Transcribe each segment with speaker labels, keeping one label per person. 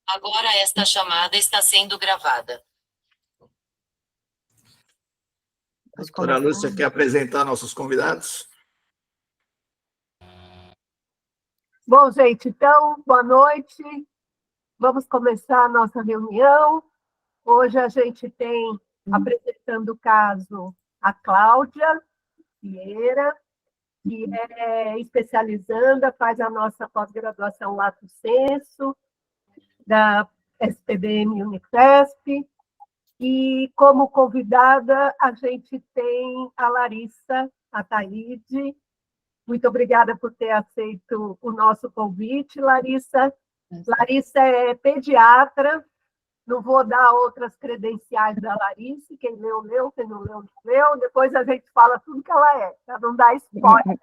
Speaker 1: Agora esta chamada está sendo gravada.
Speaker 2: Doutora Lúcia, quer apresentar nossos convidados?
Speaker 3: Bom, gente, então, boa noite. Vamos começar a nossa reunião. Hoje a gente tem, apresentando o caso, a Cláudia Vieira, que é especializanda, faz a nossa pós-graduação Lato Sensu, da SPBM Unifesp, e como convidada a gente tem a Larissa Ataíde. Muito obrigada por ter aceito o nosso convite, Larissa. Larissa é pediatra, não vou dar outras credenciais da Larissa, quem leu, leu, quem não leu, não leu, depois a gente fala tudo que ela é, para não dar spoiler,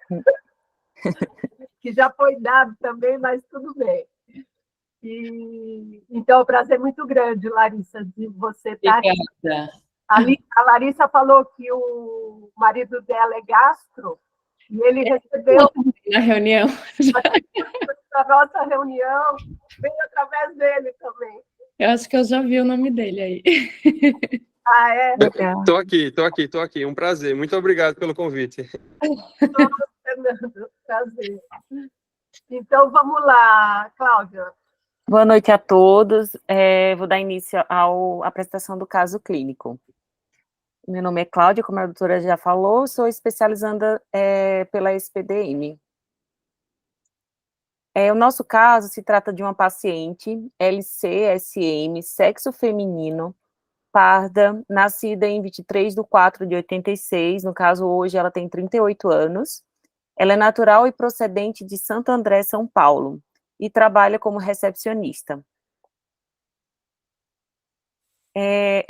Speaker 3: que já foi dado também, mas tudo bem. Então, é um prazer muito grande, Larissa, de você estar aqui. A Larissa falou que o marido dela é gastro, e ele recebeu
Speaker 4: na reunião.
Speaker 3: a nossa reunião, veio através dele também.
Speaker 4: Eu acho que eu já vi o nome dele aí.
Speaker 3: Ah, é?
Speaker 5: Tô aqui. Um prazer. Muito obrigado pelo convite.
Speaker 3: Fernando, prazer. Então, vamos lá, Cláudia.
Speaker 6: Boa noite a todos. Vou dar início à apresentação do caso clínico. Meu nome é Cláudia, como a doutora já falou, sou especializanda pela SPDM. O nosso caso se trata de uma paciente LCSM, sexo feminino, parda, nascida em 23/4/86, no caso hoje ela tem 38 anos. Ela é natural e procedente de Santo André, São Paulo, e trabalha como recepcionista.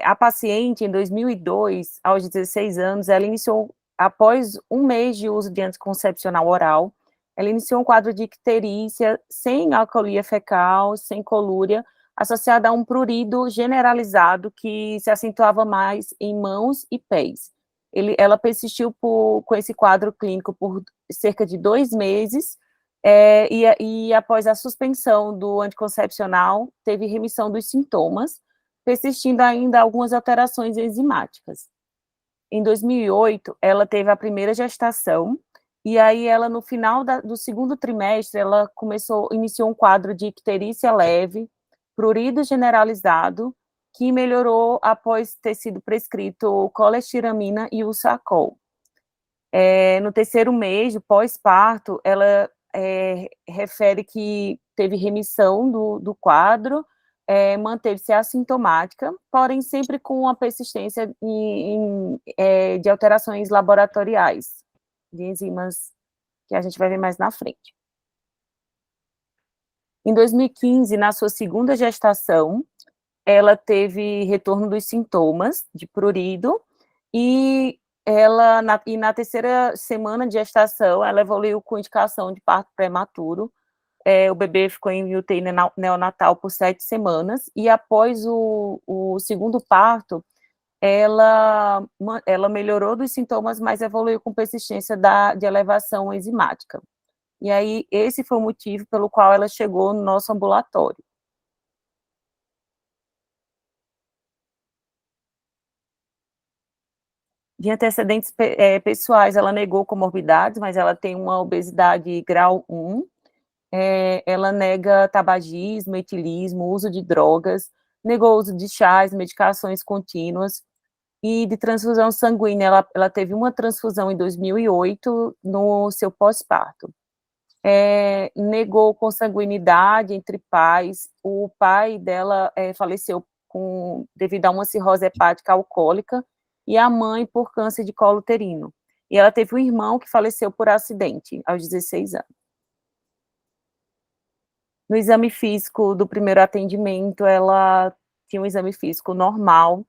Speaker 6: A paciente, em 2002, aos 16 anos, ela iniciou, após um mês de uso de anticoncepcional oral, ela iniciou um quadro de icterícia sem alcoolia fecal, sem colúria, associada a um prurido generalizado que se acentuava mais em mãos e pés. Ela persistiu com esse quadro clínico por cerca de 2 meses, e após a suspensão do anticoncepcional, teve remissão dos sintomas, persistindo ainda algumas alterações enzimáticas. Em 2008, ela teve a primeira gestação, e aí ela, no final do segundo trimestre, ela iniciou um quadro de icterícia leve, prurido generalizado, que melhorou após ter sido prescrito colestiramina e Usacol. No terceiro mês, do pós-parto, ela refere que teve remissão do quadro, manteve-se assintomática, porém sempre com a persistência de alterações laboratoriais, de enzimas que a gente vai ver mais na frente. Em 2015, na sua segunda gestação, ela teve retorno dos sintomas de prurido, e na terceira semana de gestação, ela evoluiu com indicação de parto prematuro. O bebê ficou em UTI neonatal por 7 semanas, e após o segundo parto, ela melhorou dos sintomas, mas evoluiu com persistência de elevação enzimática. E aí, esse foi o motivo pelo qual ela chegou no nosso ambulatório. De antecedentes pessoais, ela negou comorbidades, mas ela tem uma obesidade grau 1, ela nega tabagismo, etilismo, uso de drogas, negou o uso de chás, medicações contínuas, e de transfusão sanguínea, ela teve uma transfusão em 2008, no seu pós-parto. Negou consanguinidade entre pais, o pai dela faleceu devido a uma cirrose hepática alcoólica, e a mãe por câncer de colo uterino. E ela teve um irmão que faleceu por acidente, aos 16 anos. No exame físico do primeiro atendimento, ela tinha um exame físico normal,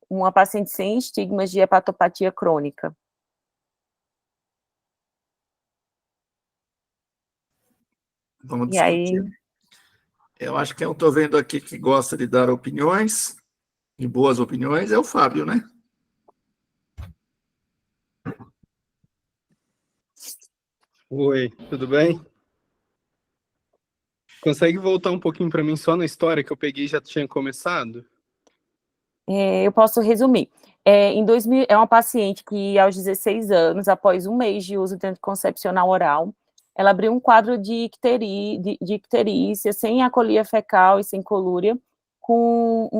Speaker 6: uma paciente sem estigmas de hepatopatia crônica.
Speaker 2: Vamos discutir. Eu acho que eu estou vendo aqui que gosta de dar opiniões, de boas opiniões, é o Fábio, né?
Speaker 5: Oi, tudo bem? Consegue voltar um pouquinho para mim só na história que eu peguei e já tinha começado?
Speaker 6: Eu posso resumir. É uma paciente que, aos 16 anos, após um mês de uso de anticoncepcional oral, ela abriu um quadro de icterícia, sem acolia fecal e sem colúria, com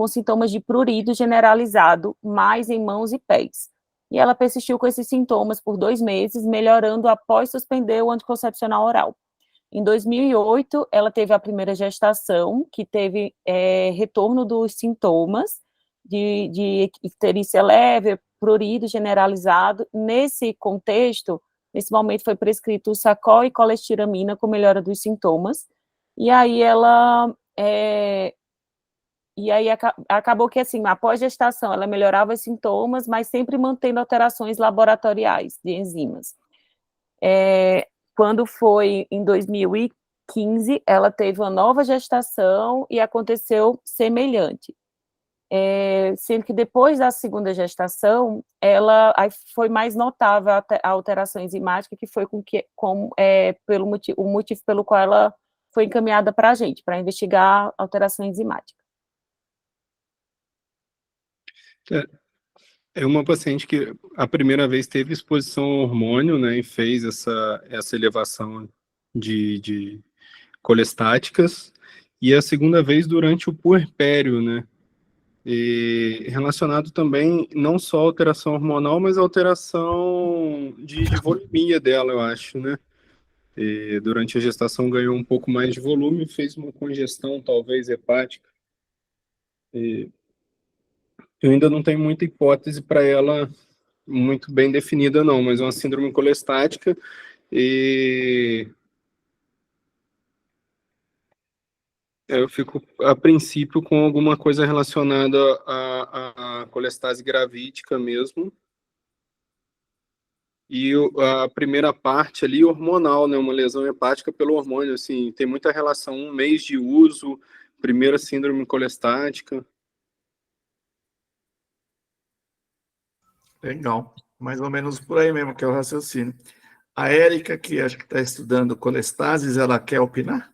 Speaker 6: sintomas de prurido generalizado, mais em mãos e pés. E ela persistiu com esses sintomas por 2 meses, melhorando após suspender o anticoncepcional oral. Em 2008, ela teve a primeira gestação, que teve retorno dos sintomas de icterícia leve, prurido generalizado. Nesse contexto, nesse momento foi prescrito o Sacol e colestiramina com melhora dos sintomas. E aí acabou que, assim, após gestação, ela melhorava os sintomas, mas sempre mantendo alterações laboratoriais de enzimas. Quando foi em 2015, ela teve uma nova gestação e aconteceu semelhante. Sendo que depois da segunda gestação, aí foi mais notável a alteração enzimática, que foi o motivo pelo qual ela foi encaminhada para a gente, para investigar a alteração enzimática.
Speaker 5: É uma paciente que a primeira vez teve exposição ao hormônio, né, e fez essa elevação de colestáticas, e a segunda vez durante o puerpério, né, e relacionado também não só à alteração hormonal, mas à alteração de volemia dela, eu acho, né, e durante a gestação ganhou um pouco mais de volume, fez uma congestão, talvez, hepática, e eu ainda não tenho muita hipótese para ela muito bem definida, não, mas é uma síndrome colestática e eu fico, a princípio, com alguma coisa relacionada à colestase gravídica mesmo. E a primeira parte ali, hormonal, né? Uma lesão hepática pelo hormônio, assim, tem muita relação, 1 mês de uso, primeira síndrome colestática.
Speaker 2: Legal. Mais ou menos por aí mesmo que é o raciocínio. A Érica, que acho que está estudando colestases, ela quer opinar?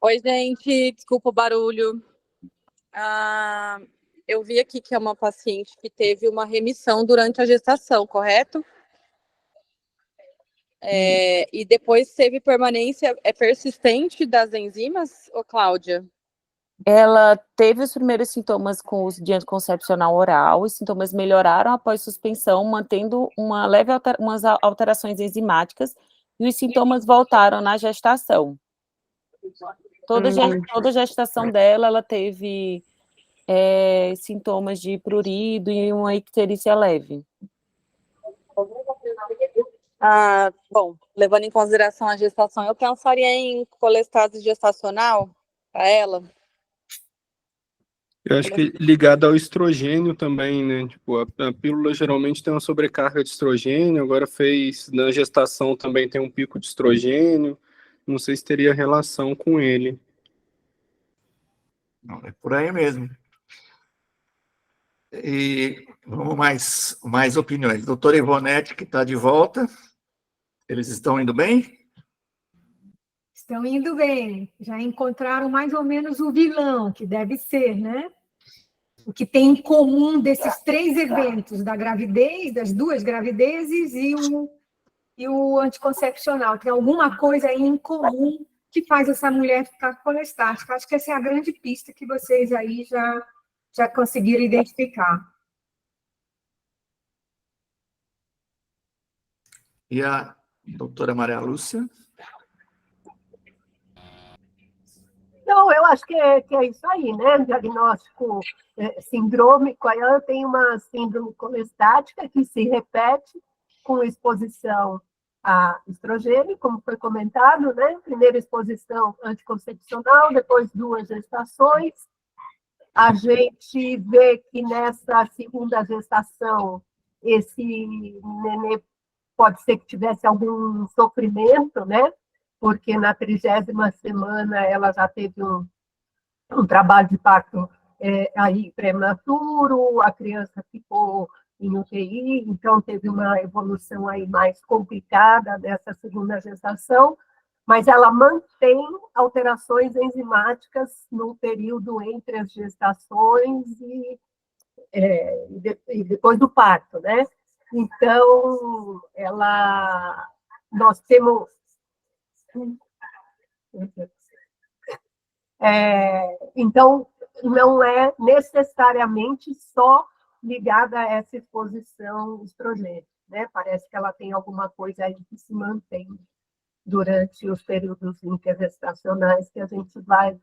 Speaker 7: Oi, gente, desculpa o barulho. Eu vi aqui que é uma paciente que teve uma remissão durante a gestação, correto? E depois teve permanência persistente das enzimas, ô Cláudia?
Speaker 6: Ela teve os primeiros sintomas com o uso de anticoncepcional oral, os sintomas melhoraram após suspensão, mantendo umas alterações enzimáticas, e os sintomas voltaram na gestação. Toda a gestação dela, ela teve sintomas de prurido e uma icterícia leve.
Speaker 7: Bom, levando em consideração a gestação, eu pensaria em colestase gestacional para ela.
Speaker 5: Eu acho que ligado ao estrogênio também, né? Tipo, a pílula geralmente tem uma sobrecarga de estrogênio, agora na gestação também tem um pico de estrogênio, não sei se teria relação com ele.
Speaker 2: Não, é por aí mesmo. E vamos mais opiniões. Doutora Ivonete, que está de volta. Eles estão indo bem?
Speaker 8: Estão indo bem. Já encontraram mais ou menos o vilão, que deve ser, né? O que tem em comum desses 3 eventos, da gravidez, das 2 gravidezes e o anticoncepcional. Tem alguma coisa aí em comum que faz essa mulher ficar colestática. Acho que essa é a grande pista que vocês aí já conseguiram identificar.
Speaker 2: E a doutora Maria Lúcia?
Speaker 3: Não, eu acho que é isso aí, né? Diagnóstico sindrômico. Aí ela tem uma síndrome colestática que se repete com exposição a estrogênio, como foi comentado, né? Primeira exposição anticoncepcional, depois 2 gestações. A gente vê que nessa segunda gestação, esse nenê pode ser que tivesse algum sofrimento, né? Porque na 30ª semana ela já teve um trabalho de parto aí prematuro, a criança ficou em UTI, então teve uma evolução aí mais complicada dessa segunda gestação, mas ela mantém alterações enzimáticas no período entre as gestações e depois do parto, né? Então, nós temos... então, não é necessariamente só ligada a essa exposição estrogênica, né? Parece que ela tem alguma coisa aí que se mantém durante os períodos intergestacionais, que a gente vai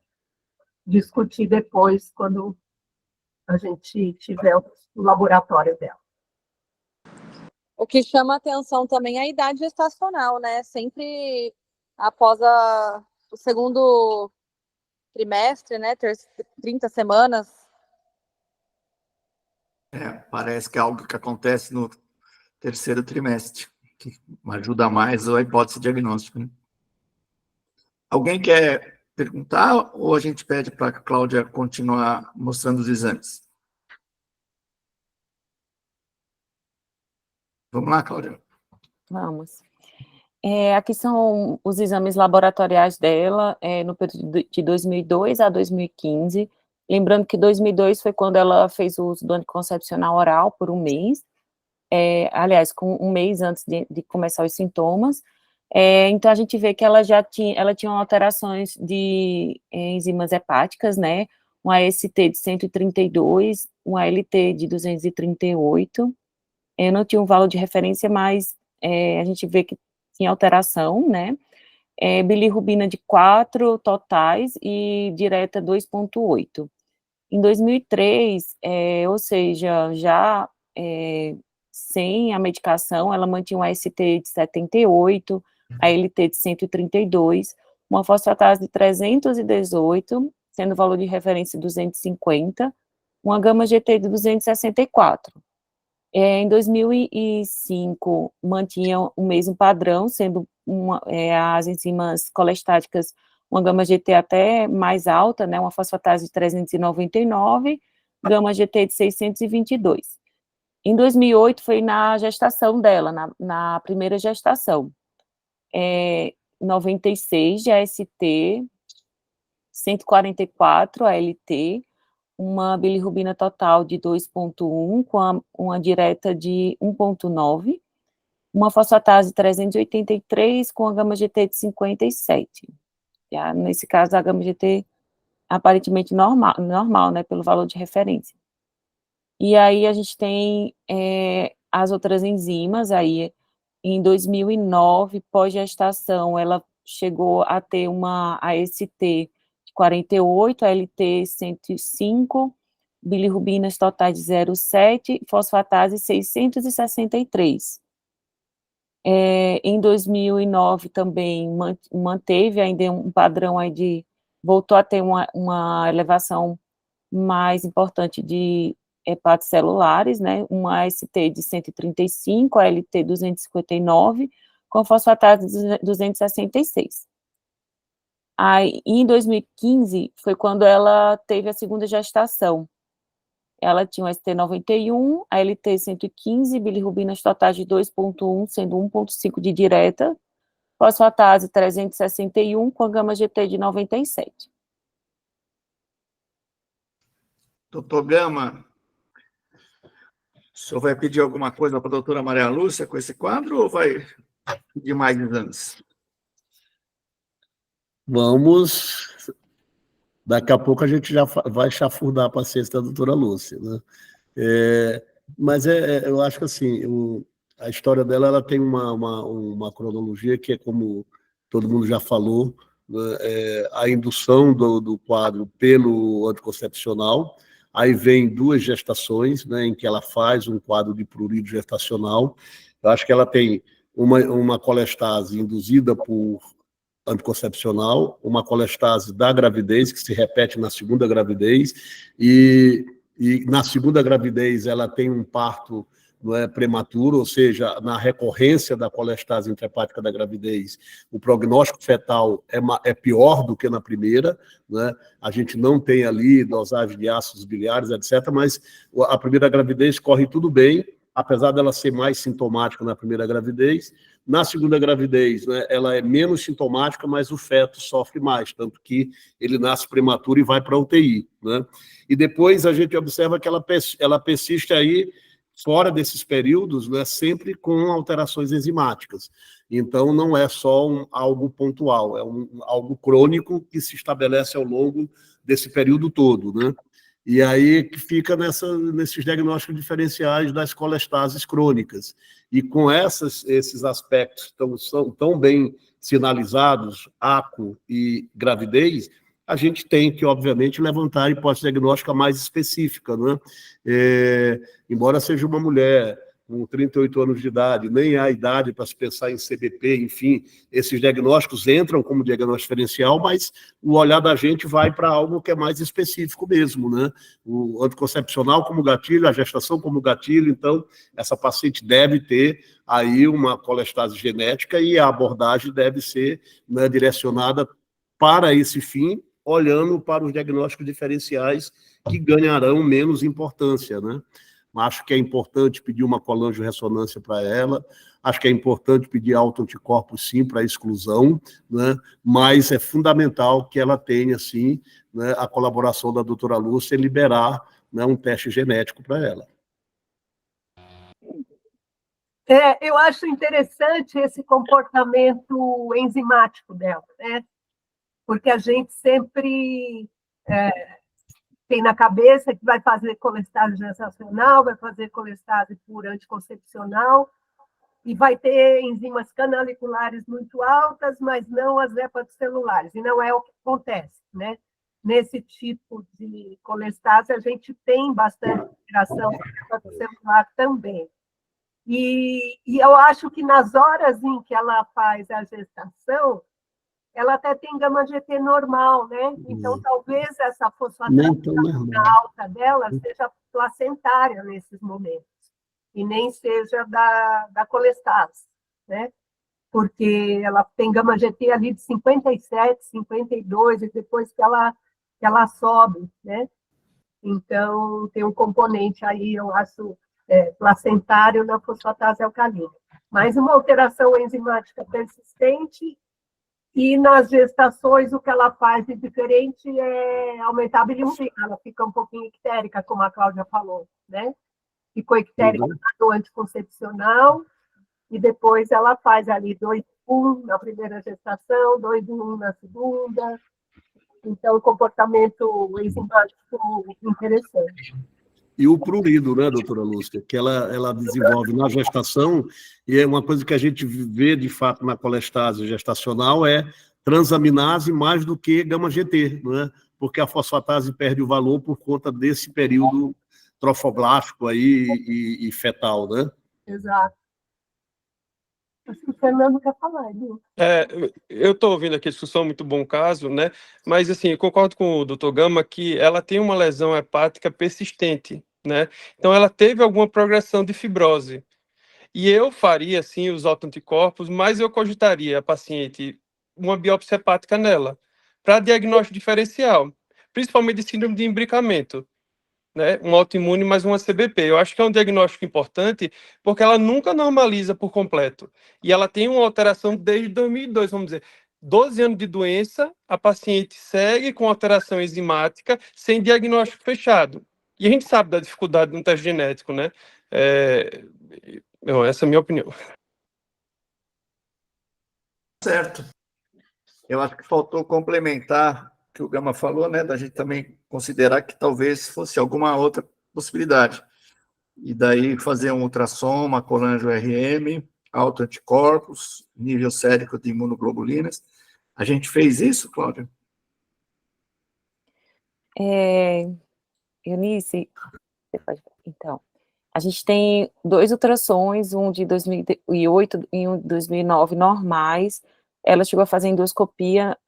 Speaker 3: discutir depois, quando a gente tiver o laboratório dela.
Speaker 7: O que chama atenção também é a idade gestacional, né? Sempre após o segundo trimestre, né? 30 semanas.
Speaker 2: Parece que é algo que acontece no terceiro trimestre, que ajuda mais a hipótese diagnóstica, né? Alguém quer perguntar ou a gente pede para a Cláudia continuar mostrando os exames? Vamos lá, Cláudia.
Speaker 6: Vamos. Aqui são os exames laboratoriais dela, no período de 2002 a 2015. Lembrando que 2002 foi quando ela fez o uso do anticoncepcional oral por um mês. Aliás, com um mês antes de começar os sintomas. Então, a gente vê que ela tinha alterações de enzimas hepáticas, né? Um AST de 132, um ALT de 238. Não tinha um valor de referência, mas a gente vê que tinha alteração, né? Bilirrubina de 4 totais e direta 2,8. Em 2003, ou seja, já sem a medicação, ela mantinha um AST de 78, ALT de 132, uma fosfatase de 318, sendo o valor de referência 250, uma gama-GT de 264. Em 2005, mantinha o mesmo padrão, sendo as enzimas colestáticas uma gama-GT até mais alta, né, uma fosfatase de 399, gama-GT de 622. Em 2008, foi na gestação dela, na primeira gestação. 96 de AST, 144 ALT, uma bilirrubina total de 2,1, com uma direta de 1,9, uma fosfatase 383, com a gama-GT de 57. Nesse caso, a gama-GT aparentemente normal, né, pelo valor de referência. E aí, a gente tem as outras enzimas, aí, em 2009, pós-gestação, ela chegou a ter uma AST de 48, ALT 105, bilirrubinas totais de 0,7, fosfatase 663. Em 2009 também manteve ainda um padrão aí voltou a ter uma elevação mais importante de hepatos celulares, né, uma AST de 135, ALT 259, com fosfatase de 266. Aí, em 2015, foi quando ela teve a segunda gestação. Ela tinha um ST91, ALT 115, bilirrubinas totais de 2,1, sendo 1,5 de direta, fosfatase 361, com a gama-GT de 97.
Speaker 2: Doutor Gama, o senhor vai pedir alguma coisa para a doutora Maria Lúcia com esse quadro ou vai pedir mais exames?
Speaker 9: Vamos. Daqui a pouco a gente já vai chafurdar a paciência da doutora Lúcia, né? Mas eu acho que assim, a história dela ela tem uma cronologia que é como todo mundo já falou, né? A indução do quadro pelo anticoncepcional, aí vem 2 gestações, né, em que ela faz um quadro de prurido gestacional. Eu acho que ela tem uma colestase induzida por anticoncepcional, uma colestase da gravidez, que se repete na segunda gravidez, e na segunda gravidez ela tem um parto, não é, prematuro, ou seja, na recorrência da colestase intrahepática da gravidez, o prognóstico fetal é pior do que na primeira, né? A gente não tem ali dosagem de ácidos biliares, etc., mas a primeira gravidez corre tudo bem, apesar dela ser mais sintomática na primeira gravidez, na segunda gravidez, né, ela é menos sintomática, mas o feto sofre mais, tanto que ele nasce prematuro e vai para a UTI, né? E depois a gente observa que ela persiste aí, fora desses períodos, né, sempre com alterações enzimáticas. Então, não é só algo pontual, é algo crônico que se estabelece ao longo desse período todo, né? E aí que fica nesses diagnósticos diferenciais das colestases crônicas. E com esses aspectos tão bem sinalizados, ACO e gravidez, a gente tem que, obviamente, levantar a hipótese diagnóstica mais específica, né? Embora seja uma mulher com 38 anos de idade, nem há idade para se pensar em CBP, enfim, esses diagnósticos entram como diagnóstico diferencial, mas o olhar da gente vai para algo que é mais específico mesmo, né? O anticoncepcional como gatilho, a gestação como gatilho, então essa paciente deve ter aí uma colestase genética e a abordagem deve ser, né, direcionada para esse fim, olhando para os diagnósticos diferenciais que ganharão menos importância, né? Acho que é importante pedir uma colangio-ressonância para ela, acho que é importante pedir autoanticorpos, sim, para exclusão, né? Mas é fundamental que ela tenha, sim, né, a colaboração da doutora Lúcia em liberar, né, um teste genético para ela.
Speaker 3: Eu acho interessante esse comportamento enzimático dela, né? Porque a gente sempre tem na cabeça que vai fazer colestase gestacional, vai fazer colestase por anticoncepcional, e vai ter enzimas canaliculares muito altas, mas não as hepatocelulares, e não é o que acontece, né? Nesse tipo de colestase, a gente tem bastante alteração hepatocelular também. E eu acho que nas horas em que ela faz a gestação, ela até tem gama-GT normal, né? Então, talvez essa fosfatase alta dela seja placentária nesses momentos, e nem seja da colestase, né? Porque ela tem gama-GT ali de 57, 52, e depois que ela sobe, né? Então, tem um componente aí, eu acho, placentário na fosfatase alcalina. Mas uma alteração enzimática persistente. E nas gestações, o que ela faz de diferente é aumentar a bilirrubina. Ela fica um pouquinho ictérica, como a Cláudia falou, né? Ficou ictérica no anticoncepcional, e depois ela faz ali 2-1 na primeira gestação, 2-1 na segunda. Então, comportamento enzimático interessante.
Speaker 9: E o prurido, né, doutora Lúcia, que ela desenvolve na gestação, e é uma coisa que a gente vê, de fato, na colestase gestacional, é transaminase mais do que gama-GT, né? Porque a fosfatase perde o valor por conta desse período trofoblástico aí e fetal, né?
Speaker 3: Exato. Acho que o Fernando quer falar, viu?
Speaker 10: Eu estou ouvindo aqui a discussão, muito bom caso, né? Mas, assim, eu concordo com o Dr. Gama que ela tem uma lesão hepática persistente, né? Então, ela teve alguma progressão de fibrose. E eu faria, sim, os autoanticorpos, mas eu cogitaria a paciente uma biópsia hepática nela, para diagnóstico diferencial, principalmente de síndrome de imbricamento, né? Um autoimune mais uma CBP. Eu acho que é um diagnóstico importante, porque ela nunca normaliza por completo. E ela tem uma alteração desde 2002, vamos dizer. 12 anos de doença, a paciente segue com alteração enzimática, sem diagnóstico fechado. E a gente sabe da dificuldade no teste genético, né? Essa é a minha opinião.
Speaker 2: Certo. Eu acho que faltou complementar o que o Gama falou, né? Da gente também considerar que talvez fosse alguma outra possibilidade. E daí fazer um ultrassom, uma colangio-RM, autoanticorpos, nível sérico de imunoglobulinas. A gente fez isso, Cláudia?
Speaker 6: Eunice, então, a gente tem 2 ultrassons, um de 2008 e um de 2009 normais. Ela chegou a fazer endoscopia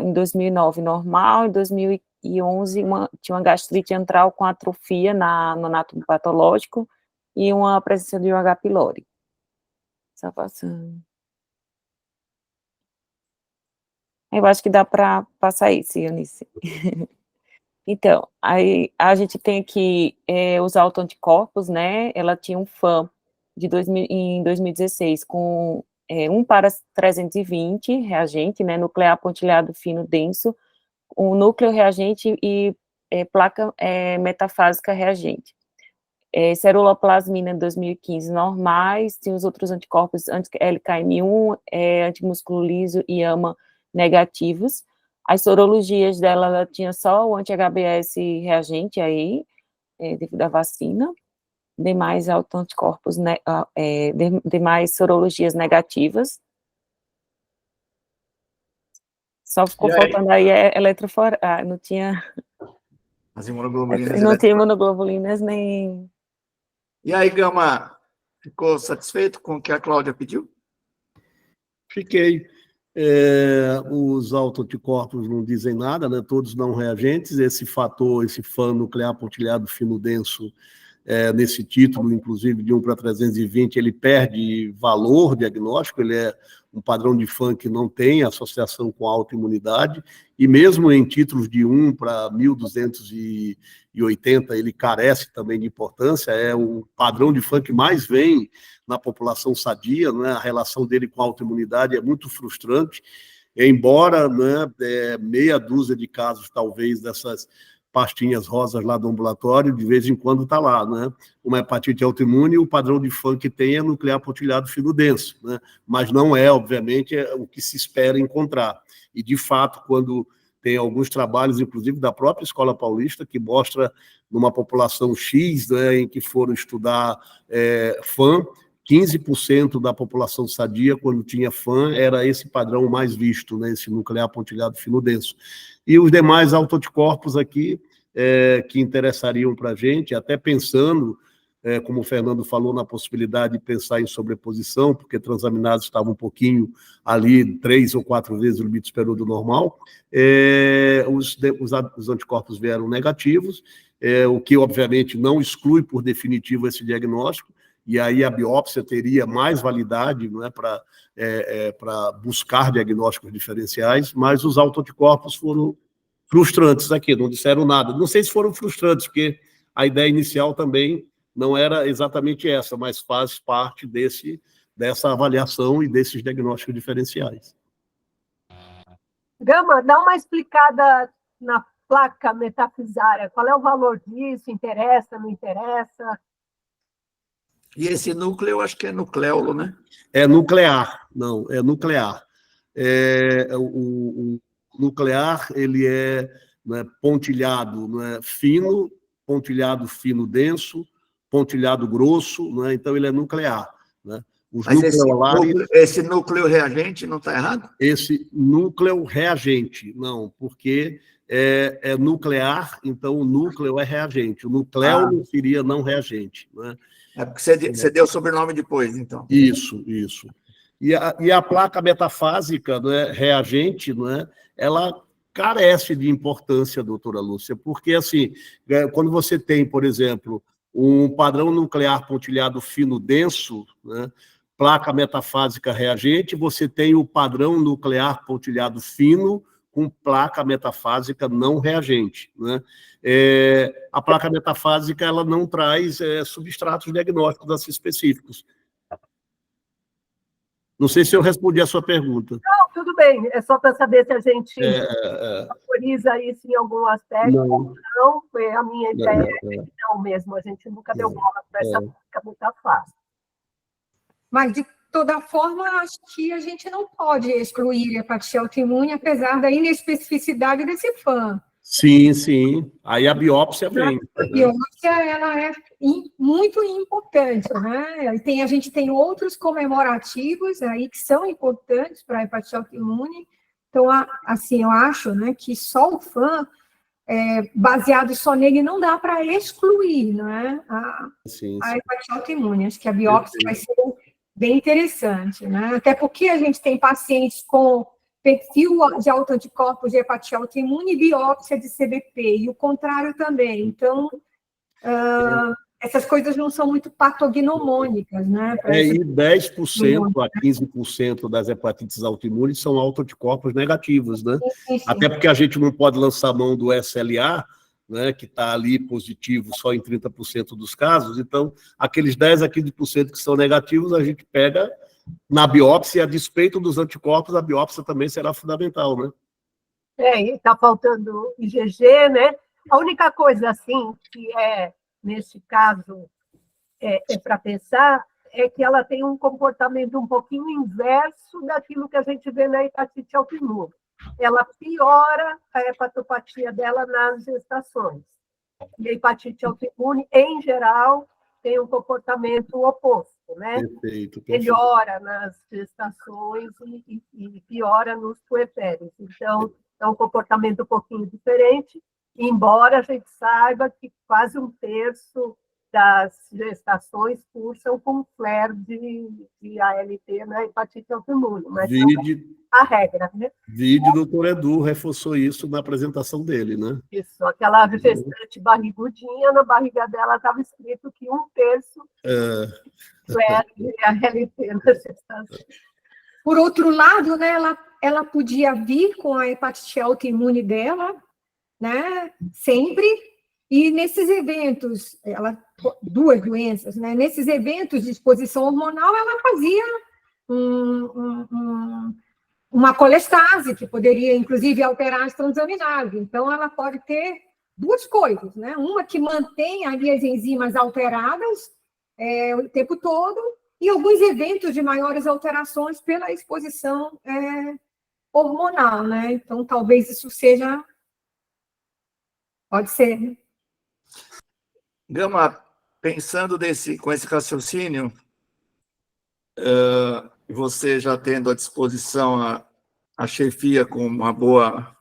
Speaker 6: em 2009 normal, em 2011 tinha uma gastrite antral com atrofia no anátomo patológico e uma presença de um H. pylori. Só passando. Eu acho que dá para passar isso, Eunice. Então, aí a gente tem aqui os autoanticorpos, né? Ela tinha um FAM em 2016 com 1:320 reagente, né, nuclear pontilhado fino denso, um núcleo reagente e placa metafásica reagente. Ceruloplasmina em 2015 normais, tinha os outros anticorpos anti-LKM1, antimúsculo liso e AMA negativos. As sorologias dela, ela tinha só o anti-HBS reagente aí, devido à vacina, demais autoanticorpos, demais sorologias negativas. Só ficou faltando aí não tinha...
Speaker 2: As imunoglobulinas.
Speaker 6: Não tinha imunoglobulinas nem...
Speaker 2: E aí, Gama, ficou satisfeito com o que a Cláudia pediu?
Speaker 9: Fiquei. Os autoanticorpos não dizem nada, né? Todos não reagentes. Esse fator, esse FAN nuclear pontilhado fino denso, nesse título, inclusive de 1:320, ele perde valor diagnóstico, ele é um padrão de FAN que não tem associação com autoimunidade, e mesmo em títulos de 1 para 1.280, ele carece também de importância, é o padrão de FAN que mais vem na população sadia, né? A relação dele com a autoimunidade é muito frustrante, embora, né, meia dúzia de casos, talvez, dessas pastinhas rosas lá do ambulatório, de vez em quando está lá, né? Uma hepatite autoimune, e o padrão de FAN que tem é nuclear pontilhado fino denso, né? Mas não é, obviamente, o que se espera encontrar. E, de fato, quando tem alguns trabalhos, inclusive da própria Escola Paulista, que mostra numa população X, né, em que foram estudar FAN, 15% da população sadia, quando tinha FAN, era esse padrão mais visto, né, esse nuclear pontilhado fino denso. E os demais autoanticorpos aqui, que interessariam para a gente, até pensando, como o Fernando falou, na possibilidade de pensar em sobreposição, porque transaminases estavam um pouquinho ali, 3 ou 4 vezes o limite superior do normal, os anticorpos vieram negativos, o que, obviamente, não exclui por definitivo esse diagnóstico, e aí a biópsia teria mais validade, não é, para buscar diagnósticos diferenciais, mas os autoanticorpos foram frustrantes aqui, não disseram nada. Não sei se foram frustrantes, porque a ideia inicial também não era exatamente essa, mas faz parte dessa avaliação e desses diagnósticos diferenciais.
Speaker 3: Gama, dá uma explicada na placa metafisária. Qual é o valor disso? Interessa, não interessa?
Speaker 2: E esse núcleo, eu acho que é nucleolo, né?
Speaker 9: É nuclear, não, é nuclear. O nuclear, ele não é pontilhado, não é fino, pontilhado fino denso, pontilhado grosso, não é? Então ele é nuclear, né?
Speaker 2: Mas esse núcleo reagente não está errado?
Speaker 9: Esse núcleo reagente, não, porque é nuclear, então o núcleo é reagente. O nucleolo seria não reagente, né?
Speaker 2: É porque você deu o sobrenome depois, então.
Speaker 9: Isso. E a placa metafásica, não é, reagente, não é, ela carece de importância, doutora Lúcia, porque, assim, quando você tem, por exemplo, um padrão nuclear pontilhado fino denso, né, placa metafásica reagente, você tem o padrão nuclear pontilhado fino com placa metafásica não reagente, né? A placa metafásica, ela não traz substratos diagnósticos assim específicos. Não sei se eu respondi a sua pergunta.
Speaker 3: Não, tudo bem. É só para saber se a gente valoriza isso em algum aspecto. Não, foi a minha ideia. Não mesmo, a gente nunca deu bola para essa placa muito fácil.
Speaker 8: Mas, de toda forma, acho que a gente não pode excluir a hepatite autoimune, apesar da inespecificidade desse FAN.
Speaker 9: Sim. Aí a biópsia vem.
Speaker 8: A biópsia, ela é muito importante, né? A gente tem outros comemorativos aí que são importantes para a hepatite autoimune. Então, assim, eu acho, né, que só o FAN, baseado só nele, não dá para excluir, não é? A hepatite autoimune. Acho que a biópsia vai ser bem interessante, né? Até porque a gente tem pacientes com perfil de autoanticorpos de hepatite autoimune e biópsia de CBP, e o contrário também. Então, essas coisas não são muito patognomônicas, né?
Speaker 9: E 10% a 15% das hepatites autoimunes são autoanticorpos negativos, né? Sim. Até porque a gente não pode lançar mão do SLA, né, que está ali positivo só em 30% dos casos. Então, aqueles 10 a 15% que são negativos, a gente pega na biópsia, a despeito dos anticorpos, a biópsia também será fundamental, né?
Speaker 3: E está faltando IgG, né? A única coisa, assim, que nesse caso, para pensar, é que ela tem um comportamento um pouquinho inverso daquilo que a gente vê na hepatite autoimune. Ela piora a hepatopatia dela nas gestações. E a hepatite autoimune, em geral, tem um comportamento oposto, né?
Speaker 9: Perfeito.
Speaker 3: Melhora nas gestações e piora nos puerpérios. Então, é um comportamento um pouquinho diferente, embora a gente saiba que quase um terço das gestações cursam com flare de ALT na hepatite autoimune, mas a regra, né?
Speaker 9: O doutor Edu reforçou isso na apresentação dele, né?
Speaker 3: Isso, aquela gestante barrigudinha, na barriga dela estava escrito que um terço flare de ALT na gestação.
Speaker 8: Por outro lado, né, ela podia vir com a hepatite autoimune dela, né, sempre, e nesses eventos, duas doenças, né, nesses eventos de exposição hormonal, ela fazia uma colestase, que poderia, inclusive, alterar as transaminases. Então, ela pode ter duas coisas, né, uma que mantém ali as enzimas alteradas o tempo todo, e alguns eventos de maiores alterações pela exposição hormonal, né? Então, talvez isso seja... Pode ser, né?
Speaker 2: Gama, pensando com esse raciocínio, você já tendo à disposição a chefia com uma boa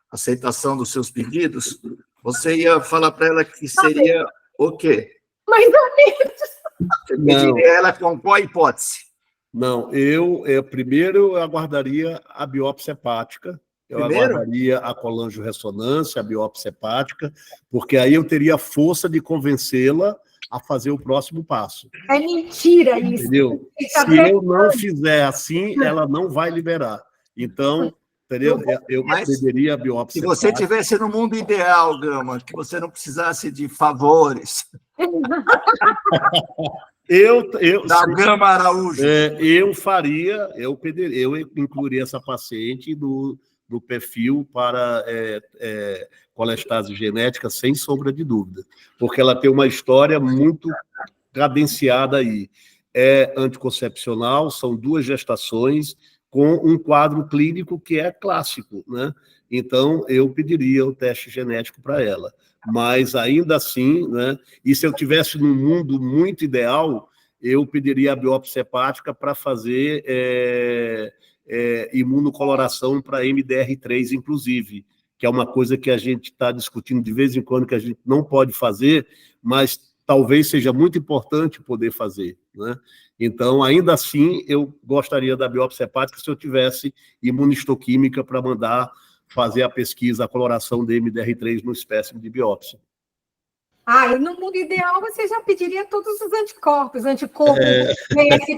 Speaker 2: aceitação dos seus pedidos, você ia falar para ela que seria o quê?
Speaker 8: Mais ou menos.
Speaker 2: Você pediria ela com qual hipótese?
Speaker 9: Não, primeiro eu aguardaria a biópsia hepática, aguardaria a colangio-ressonância, a biópsia hepática, porque aí eu teria a força de convencê-la a fazer o próximo passo.
Speaker 8: É mentira isso.
Speaker 9: Entendeu? Se eu não fizer assim, ela não vai liberar. Então, entendeu? Eu pediria a biópsia.
Speaker 2: Se você estivesse no mundo ideal, Gama, que você não precisasse de favores.
Speaker 9: Da
Speaker 2: Gama Araújo.
Speaker 9: Eu incluiria essa paciente do perfil para colestase genética, sem sombra de dúvida, porque ela tem uma história muito cadenciada aí. É anticoncepcional, são 2 gestações, com um quadro clínico que é clássico, né? Então, eu pediria o teste genético para ela. Mas, ainda assim, né? E se eu tivesse num mundo muito ideal, eu pediria a biópsia hepática para fazer imunocoloração para MDR3, inclusive, que é uma coisa que a gente está discutindo de vez em quando, que a gente não pode fazer, mas talvez seja muito importante poder fazer, né? Então, ainda assim, eu gostaria da biópsia hepática se eu tivesse imunistoquímica para mandar fazer a pesquisa, a coloração de MDR3 no espécime de biópsia.
Speaker 8: E no mundo ideal, você já pediria todos os anticorpos PSP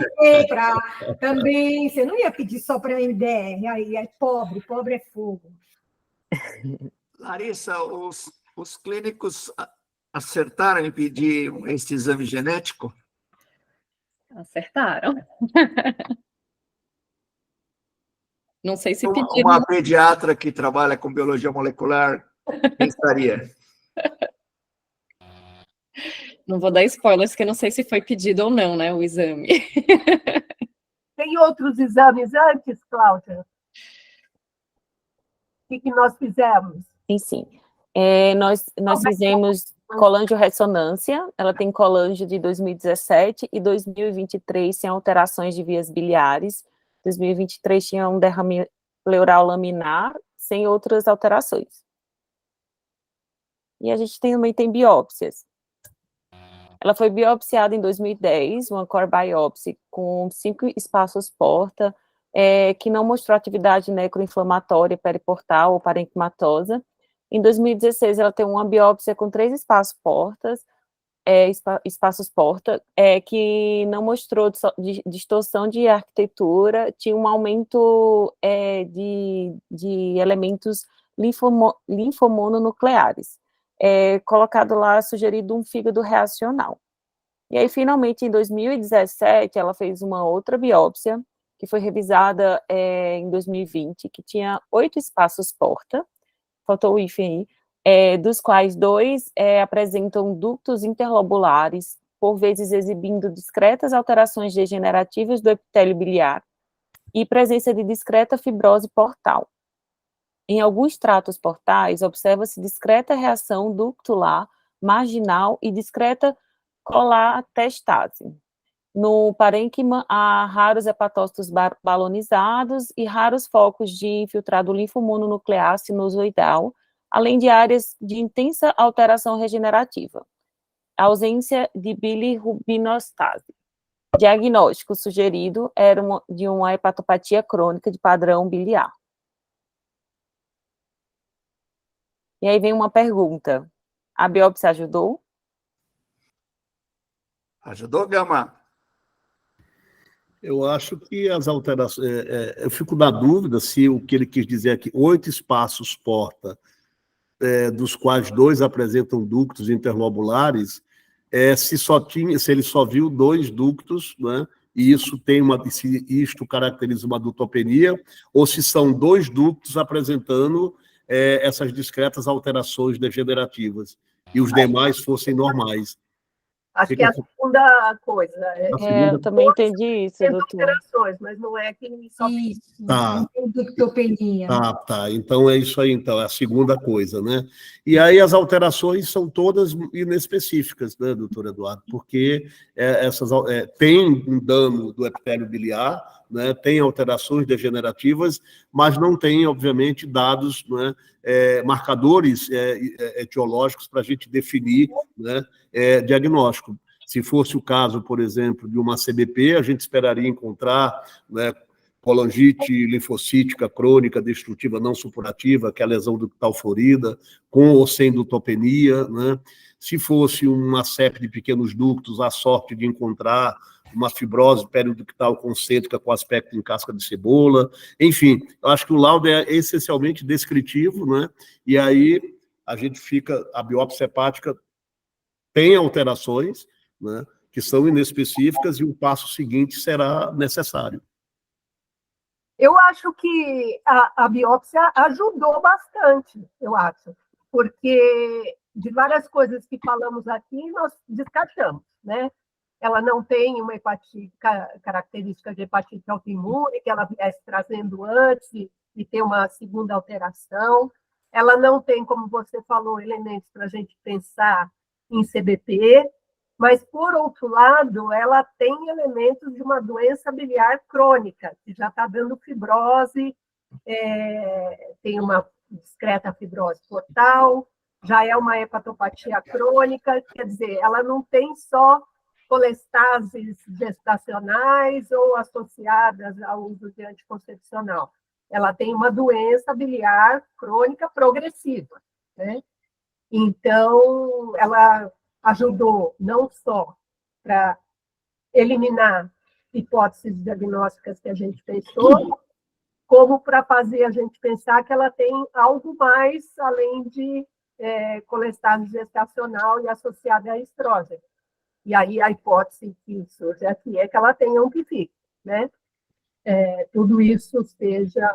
Speaker 8: também, você não ia pedir só para MDR, aí é pobre é fogo.
Speaker 2: Larissa, os clínicos acertaram em pedir esse exame genético?
Speaker 4: Acertaram. Não sei se pediram.
Speaker 2: Uma pediatra que trabalha com biologia molecular pensaria.
Speaker 4: Não vou dar spoilers, porque não sei se foi pedido ou não, né, o exame.
Speaker 3: Tem outros exames antes, Cláudia? O que nós fizemos?
Speaker 6: Sim. Nós fizemos colangio-ressonância, ela tem colangio de 2017 e 2023 sem alterações de vias biliares, 2023 tinha um derrame pleural laminar, sem outras alterações. E a gente também tem biópsias. Ela foi biopsiada em 2010, uma core biopsy com 5 espaços porta, que não mostrou atividade necroinflamatória periportal ou parenquimatosa. Em 2016, ela tem uma biópsia com 3 espaços porta, que não mostrou distorção de arquitetura, tinha um aumento de elementos linfomononucleares. colocado lá, sugerido um fígado reacional. E aí, finalmente, em 2017, ela fez uma outra biópsia, que foi revisada em 2020, que tinha 8 espaços porta, faltou o hífen aí, dos quais 2 apresentam ductos interlobulares, por vezes exibindo discretas alterações degenerativas do epitélio biliar e presença de discreta fibrose portal. Em alguns tratos portais, observa-se discreta reação ductular, marginal e discreta colatestase. No parênquima, há raros hepatócitos balonizados e raros focos de infiltrado linfomononuclear sinusoidal, além de áreas de intensa alteração regenerativa. Ausência de bilirubinostase. Diagnóstico sugerido era de uma hepatopatia crônica de padrão biliar. E aí vem uma pergunta. A biópsia ajudou?
Speaker 2: Ajudou, Gama?
Speaker 9: Eu acho que as alterações... eu fico na dúvida se o que ele quis dizer aqui, 8 espaços porta, dos quais 2 apresentam ductos interlobulares, se ele só viu 2 ductos, né, e se isto caracteriza uma ductopenia, ou se são 2 ductos apresentando essas discretas alterações degenerativas, e os demais fossem normais.
Speaker 3: Acho que é a segunda coisa.
Speaker 6: Eu também entendi isso, doutor.
Speaker 3: Alterações, mas não é que só tem
Speaker 8: Isso,
Speaker 9: Tá.
Speaker 8: ductopenia.
Speaker 9: Tá. Então é isso aí, então, é a segunda coisa, né? E aí as alterações são todas inespecíficas, né, doutor Eduardo? Porque tem um dano do epitélio biliar, né, tem alterações degenerativas, mas não tem, obviamente, dados, né, marcadores etiológicos para a gente definir, né, diagnóstico. Se fosse o caso, por exemplo, de uma CBP, a gente esperaria encontrar, né, colangite linfocítica crônica destrutiva não supurativa, que é a lesão ductal florida, com ou sem ductopenia, né? Se fosse uma CEP de pequenos ductos, a sorte de encontrar uma fibrose periductal concêntrica com aspecto em casca de cebola. Enfim, eu acho que o laudo é essencialmente descritivo, né? E aí a biópsia hepática tem alterações, né, que são inespecíficas, e o passo seguinte será necessário.
Speaker 3: Eu acho que a biópsia ajudou bastante, eu acho, porque de várias coisas que falamos aqui, nós descartamos, né? Ela não tem uma característica de hepatite autoimune, que ela viesse trazendo antes e ter uma segunda alteração. Ela não tem, como você falou, elementos para a gente pensar em CBP, mas, por outro lado, ela tem elementos de uma doença biliar crônica, que já está dando fibrose, tem uma discreta fibrose portal, já é uma hepatopatia crônica, quer dizer, ela não tem só colestases gestacionais ou associadas ao uso de anticoncepcional. Ela tem uma doença biliar crônica progressiva, né? Então, ela ajudou não só para eliminar hipóteses diagnósticas que a gente pensou, como para fazer a gente pensar que ela tem algo mais além de colestase gestacional e associada a estrógeno. E aí a hipótese que surge aqui é que ela tenha um PFIC, né? Tudo isso seja...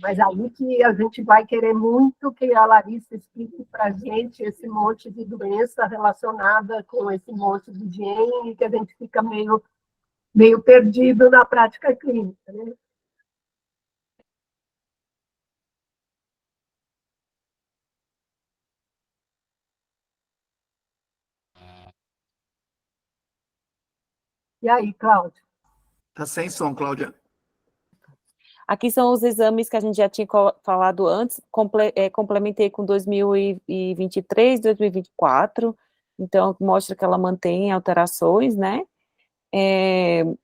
Speaker 3: Mas aí que a gente vai querer muito que a Larissa explique para a gente esse monte de doença relacionada com esse monte de gene, que a gente fica meio perdido na prática clínica, né? E aí, Cláudia?
Speaker 2: Está sem som, Cláudia.
Speaker 6: Aqui são os exames que a gente já tinha falado antes, complementei com 2023, 2024, então mostra que ela mantém alterações, né,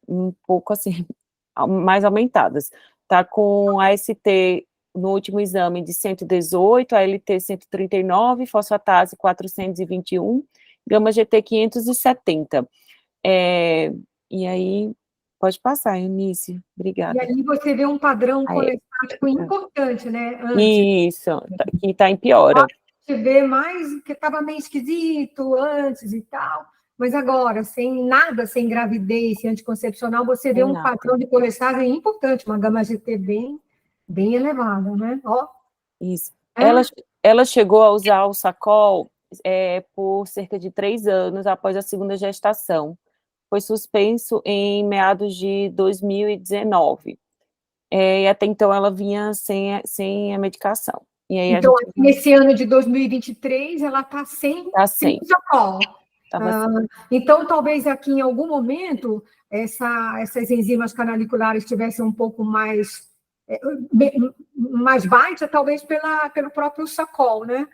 Speaker 6: um pouco assim, mais aumentadas. Tá com a AST no último exame de 118, a LT 139, fosfatase 421, gama GT 570. E aí... Pode passar, Eunice. Obrigada.
Speaker 8: E aí você vê um padrão colestático importante, né? Antes.
Speaker 6: Isso, que está em piora.
Speaker 8: você vê mais que estava meio esquisito antes e tal, mas agora, sem nada, sem gravidez, sem anticoncepcional, você vê
Speaker 6: Sem
Speaker 8: um
Speaker 6: nada.
Speaker 8: padrão de colestase importante, uma gama GT bem elevada, né? Ó,
Speaker 6: Isso.
Speaker 8: é,
Speaker 6: Ela chegou a usar o Sacol por cerca de 3 anos após a segunda gestação. Foi suspenso em meados de 2019. E até então ela vinha sem a medicação. E aí
Speaker 8: então, nesse ano de 2023, ela está sem
Speaker 6: Tá sem.
Speaker 8: Sacol.
Speaker 6: Tava
Speaker 8: Então, talvez aqui em algum momento essas enzimas canaliculares tivessem um pouco mais baixa, talvez pelo próprio Sacol, né?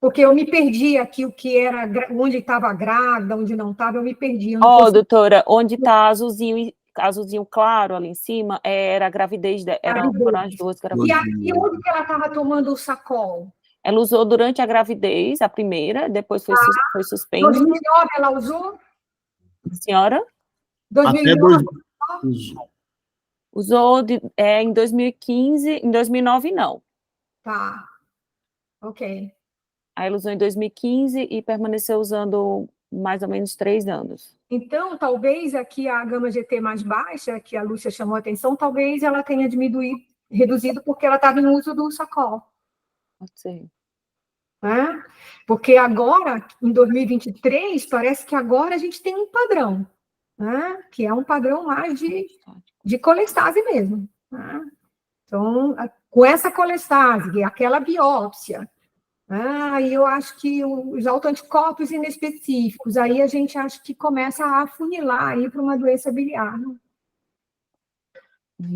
Speaker 8: Porque eu me perdi aqui o que era, onde estava grávida, onde não estava, eu me perdi. Eu não consegui-
Speaker 6: doutora, onde está azulzinho claro ali em cima, era a gravidez, foram as duas
Speaker 8: E
Speaker 6: gravidez.
Speaker 8: aqui, onde que ela estava tomando o Sacol?
Speaker 6: Ela usou durante a gravidez, a primeira, depois foi suspensa.
Speaker 8: 2009 ela usou?
Speaker 6: Senhora?
Speaker 9: Até
Speaker 8: 2009?
Speaker 6: Usou em 2015, em 2009 não.
Speaker 8: Tá, ok.
Speaker 6: Aí ela usou em 2015 e permaneceu usando mais ou menos 3 anos.
Speaker 8: Então, talvez aqui a gama GT mais baixa, que a Lúcia chamou a atenção, talvez ela tenha reduzido porque ela estava em uso do Sacol.
Speaker 6: Pode ser.
Speaker 8: Né? Porque agora, em 2023, parece que agora a gente tem um padrão, né? Que é um padrão mais de colestase mesmo. Né? Então, com essa colestase, aquela biópsia, e eu acho que os autoanticorpos inespecíficos, aí a gente acha que começa a afunilar aí para uma doença biliar. Né?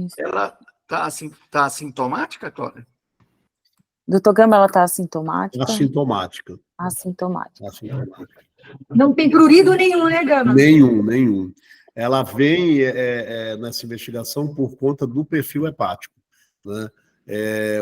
Speaker 6: Isso.
Speaker 2: Ela tá assintomática, Cláudia?
Speaker 6: Doutor Gama, ela está assintomática?
Speaker 9: Assintomática.
Speaker 6: Assintomática.
Speaker 8: Não tem prurido nenhum, né, Gama?
Speaker 9: Nenhum. Ela vem nessa investigação por conta do perfil hepático, né?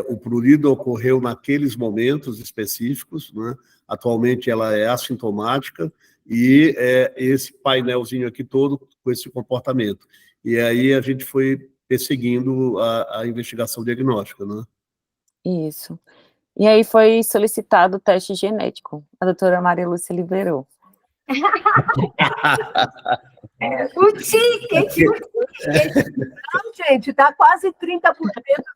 Speaker 9: O prurido ocorreu naqueles momentos específicos, né? Atualmente ela é assintomática e esse painelzinho aqui todo com esse comportamento. E aí a gente foi perseguindo a investigação diagnóstica, né?
Speaker 6: Isso. E aí foi solicitado o teste genético. A doutora Maria Lúcia liberou.
Speaker 3: O ticket. Não, gente, está quase 30%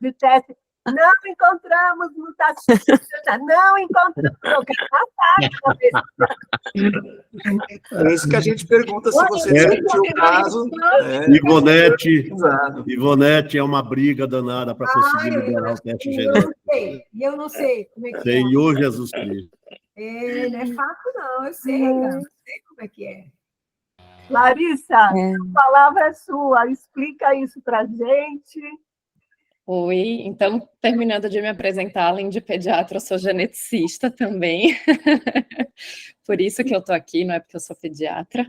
Speaker 3: de teste. Não encontramos mutação. Não encontramos. Eu quero passar.
Speaker 2: É isso que a gente pergunta se você discutiu o caso.
Speaker 9: Ivonete é uma briga danada para conseguir liberar o teste genético.
Speaker 8: Eu não sei como é que é.
Speaker 9: Senhor Jesus Cristo.
Speaker 8: Não é fácil, não. Eu sei, não sei como é que é.
Speaker 3: Larissa, a palavra é sua. Explica isso para a gente.
Speaker 4: Oi, então, terminando de me apresentar, além de pediatra, eu sou geneticista também. Por isso que eu estou aqui, não é porque eu sou pediatra.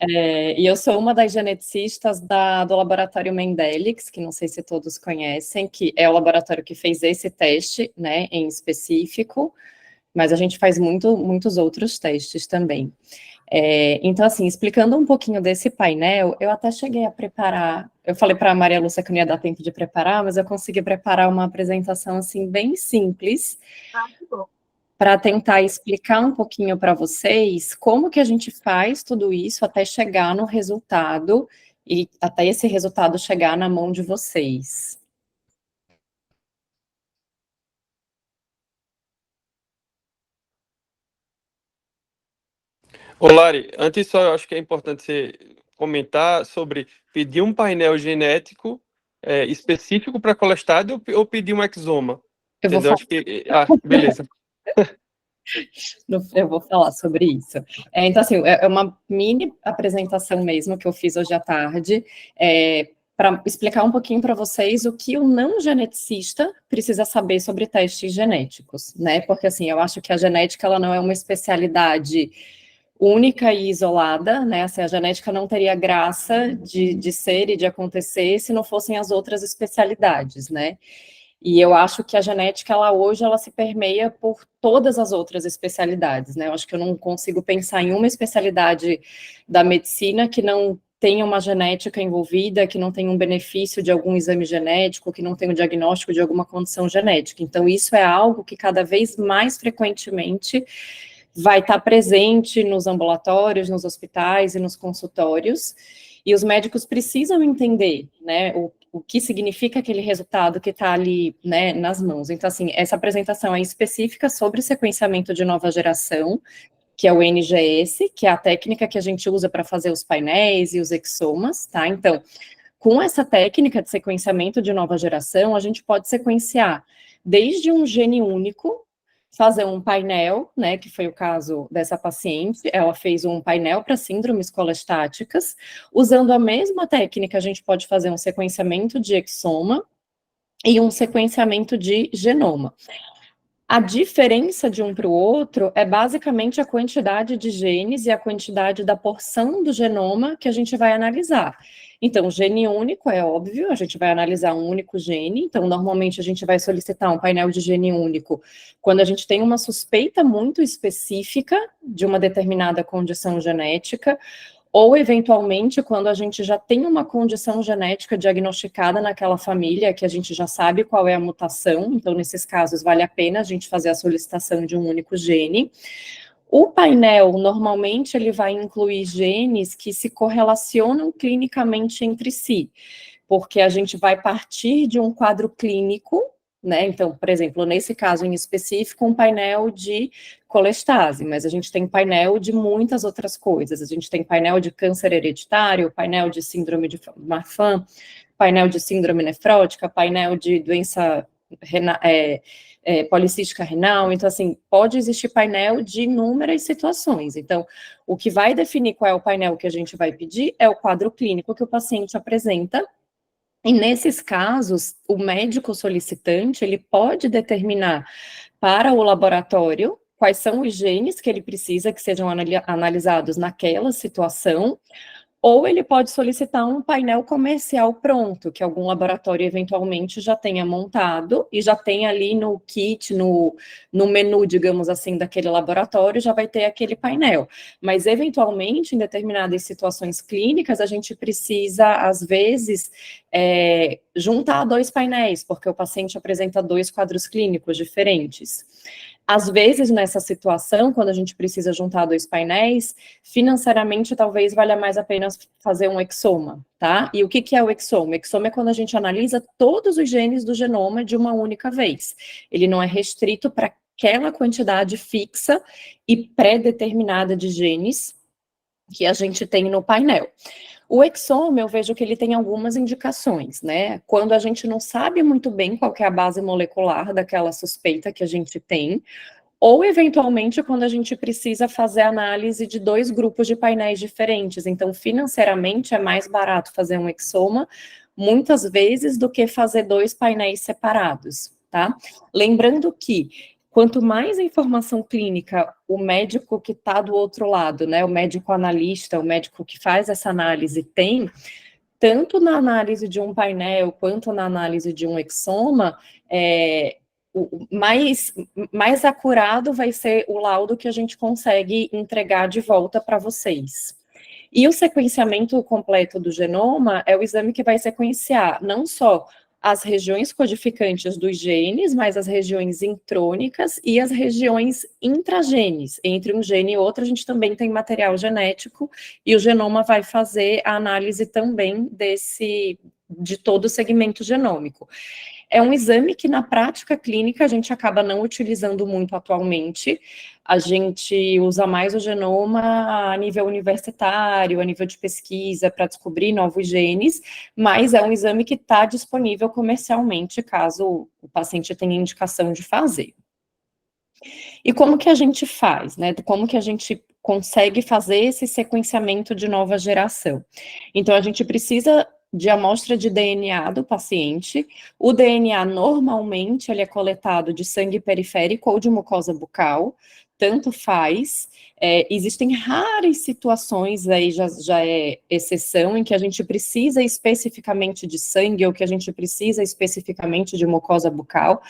Speaker 4: E eu sou uma das geneticistas do laboratório Mendelix, que não sei se todos conhecem, que é o laboratório que fez esse teste, né, em específico, mas a gente faz muitos outros testes também. Então, assim, explicando um pouquinho desse painel, eu até cheguei a preparar, eu falei para a Maria Lúcia que não ia dar tempo de preparar, mas eu consegui preparar uma apresentação, assim, bem simples, para tentar explicar um pouquinho para vocês como que a gente faz tudo isso até chegar no resultado, e até esse resultado chegar na mão de vocês.
Speaker 10: Ô, Lari, antes só eu acho que é importante você comentar sobre pedir um painel genético específico para colestase ou pedir um exoma. Entendeu? Acho que... beleza.
Speaker 4: Eu vou falar sobre isso. Então, assim, é uma mini apresentação mesmo que eu fiz hoje à tarde, para explicar um pouquinho para vocês o que o não geneticista precisa saber sobre testes genéticos, né? Porque, assim, eu acho que a genética, ela não é uma especialidade única e isolada, né? Assim, a genética não teria graça de ser e de acontecer se não fossem as outras especialidades, né? E eu acho que a genética, hoje, ela se permeia por todas as outras especialidades, né? Eu acho que eu não consigo pensar em uma especialidade da medicina que não tenha uma genética envolvida, que não tenha um benefício de algum exame genético, que não tenha o diagnóstico de alguma condição genética. Então, isso é algo que cada vez mais frequentemente vai estar presente nos ambulatórios, nos hospitais e nos consultórios, e os médicos precisam entender, né, o que significa aquele resultado que está ali, né, nas mãos. Então, assim, essa apresentação é específica sobre sequenciamento de nova geração, que é o NGS, que é a técnica que a gente usa para fazer os painéis e os exomas, tá? Então, com essa técnica de sequenciamento de nova geração, a gente pode sequenciar desde um gene único, fazer um painel, né, que foi o caso dessa paciente, ela fez um painel para síndromes colestáticas, usando a mesma técnica, a gente pode fazer um sequenciamento de exoma e um sequenciamento de genoma. A diferença de um para o outro é basicamente a quantidade de genes e a quantidade da porção do genoma que a gente vai analisar. Então, gene único é óbvio, a gente vai analisar um único gene, então, normalmente a gente vai solicitar um painel de gene único quando a gente tem uma suspeita muito específica de uma determinada condição genética, ou, eventualmente, quando a gente já tem uma condição genética diagnosticada naquela família, que a gente já sabe qual é a mutação, então, nesses casos, vale a pena a gente fazer a solicitação de um único gene. O painel, normalmente, ele vai incluir genes que se correlacionam clinicamente entre si, porque a gente vai partir de um quadro clínico, né? Então, por exemplo, nesse caso em específico, um painel de colestase, mas a gente tem painel de muitas outras coisas. A gente tem painel de câncer hereditário, painel de síndrome de Marfan, painel de síndrome nefrótica, painel de doença policística renal. Então, assim, pode existir painel de inúmeras situações. Então, o que vai definir qual é o painel que a gente vai pedir é o quadro clínico que o paciente apresenta. E nesses casos, o médico solicitante, ele pode determinar para o laboratório quais são os genes que ele precisa que sejam analisados naquela situação, ou ele pode solicitar um painel comercial pronto, que algum laboratório eventualmente já tenha montado e já tem ali no kit, no menu, digamos assim, daquele laboratório, já vai ter aquele painel. Mas, eventualmente, em determinadas situações clínicas, a gente precisa, às vezes, juntar 2 painéis, porque o paciente apresenta 2 quadros clínicos diferentes. Às vezes, nessa situação, quando a gente precisa juntar 2 painéis, financeiramente, talvez valha mais a pena fazer um exoma, tá? E o que é o exoma? O exoma é quando a gente analisa todos os genes do genoma de uma única vez. Ele não é restrito para aquela quantidade fixa e pré-determinada de genes que a gente tem no painel. O exoma, eu vejo que ele tem algumas indicações, né? Quando a gente não sabe muito bem qual que é a base molecular daquela suspeita que a gente tem, ou, eventualmente, quando a gente precisa fazer análise de 2 grupos de painéis diferentes. Então, financeiramente, é mais barato fazer um exoma, muitas vezes, do que fazer 2 painéis separados, tá? Lembrando que, quanto mais informação clínica o médico que está do outro lado, né, o médico analista, o médico que faz essa análise tem, tanto na análise de um painel quanto na análise de um exoma, o mais acurado vai ser o laudo que a gente consegue entregar de volta para vocês. E o sequenciamento completo do genoma é o exame que vai sequenciar não só as regiões codificantes dos genes, mas as regiões intrônicas e as regiões intragenes. Entre um gene e outro, a gente também tem material genético, e o genoma vai fazer a análise também de todo o segmento genômico. É um exame que, na prática clínica, a gente acaba não utilizando muito atualmente. A gente usa mais o genoma a nível universitário, a nível de pesquisa, para descobrir novos genes, mas é um exame que está disponível comercialmente, caso o paciente tenha indicação de fazer. E como que a gente faz, né? Como que a gente consegue fazer esse sequenciamento de nova geração? Então, a gente precisa de amostra de DNA do paciente. O DNA, normalmente, ele é coletado de sangue periférico ou de mucosa bucal, tanto faz. Existem raras situações, aí já é exceção, em que a gente precisa especificamente de sangue ou que a gente precisa especificamente de mucosa bucal,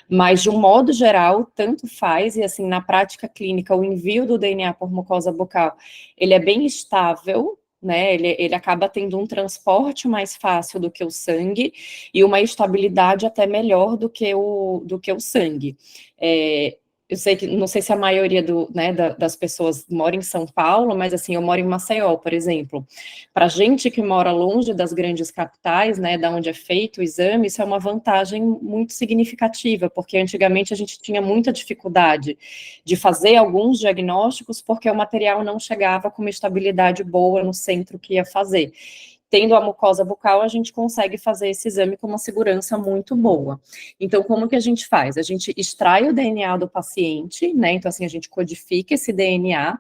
Speaker 4: mas, de um modo geral, tanto faz, e assim, na prática clínica, o envio do DNA por mucosa bucal, ele é bem estável, né? Ele acaba tendo um transporte mais fácil do que o sangue e uma estabilidade até melhor do que o sangue. Eu sei que, não sei se a maioria das pessoas mora em São Paulo, mas assim, eu moro em Maceió, por exemplo. Para gente que mora longe das grandes capitais, né, da onde é feito o exame, isso é uma vantagem muito significativa, porque antigamente a gente tinha muita dificuldade de fazer alguns diagnósticos, porque o material não chegava com uma estabilidade boa no centro que ia fazer. Tendo a mucosa bucal, a gente consegue fazer esse exame com uma segurança muito boa. Então, como que a gente faz? A gente extrai o DNA do paciente, né? Então, assim, a gente codifica esse DNA,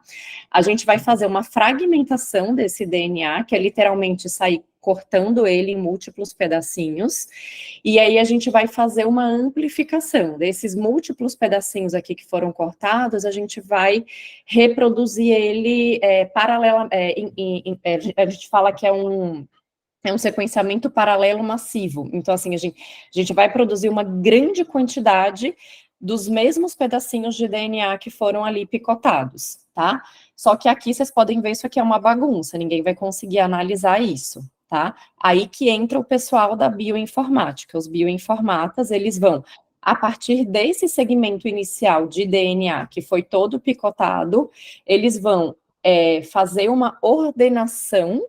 Speaker 4: a gente vai fazer uma fragmentação desse DNA, que é literalmente sair cortando ele em múltiplos pedacinhos, e aí a gente vai fazer uma amplificação desses múltiplos pedacinhos aqui que foram cortados, a gente vai reproduzir ele paralelamente, a gente fala que é um sequenciamento paralelo massivo. Então, assim, a gente vai produzir uma grande quantidade dos mesmos pedacinhos de DNA que foram ali picotados, tá? Só que aqui vocês podem ver, isso aqui é uma bagunça, ninguém vai conseguir analisar isso, tá? Aí que entra o pessoal da bioinformática. Os bioinformatas, eles vão, a partir desse segmento inicial de DNA, que foi todo picotado, eles vão fazer uma ordenação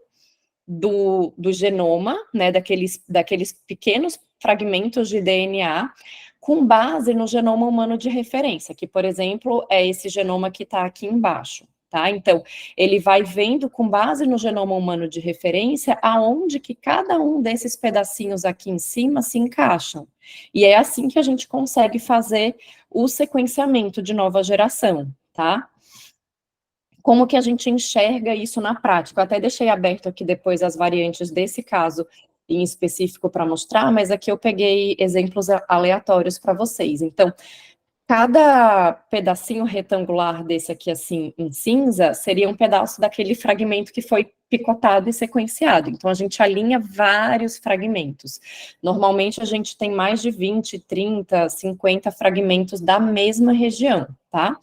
Speaker 4: do genoma, né, daqueles pequenos fragmentos de DNA, com base no genoma humano de referência, que, por exemplo, é esse genoma que está aqui embaixo, tá? Então, ele vai vendo, com base no genoma humano de referência, aonde que cada um desses pedacinhos aqui em cima se encaixam. E é assim que a gente consegue fazer o sequenciamento de nova geração, tá? Como que a gente enxerga isso na prática? Eu até deixei aberto aqui depois as variantes desse caso em específico para mostrar, mas aqui eu peguei exemplos aleatórios para vocês. Então, cada pedacinho retangular desse aqui, assim, em cinza, seria um pedaço daquele fragmento que foi picotado e sequenciado. Então, a gente alinha vários fragmentos. Normalmente, a gente tem mais de 20, 30, 50 fragmentos da mesma região, tá?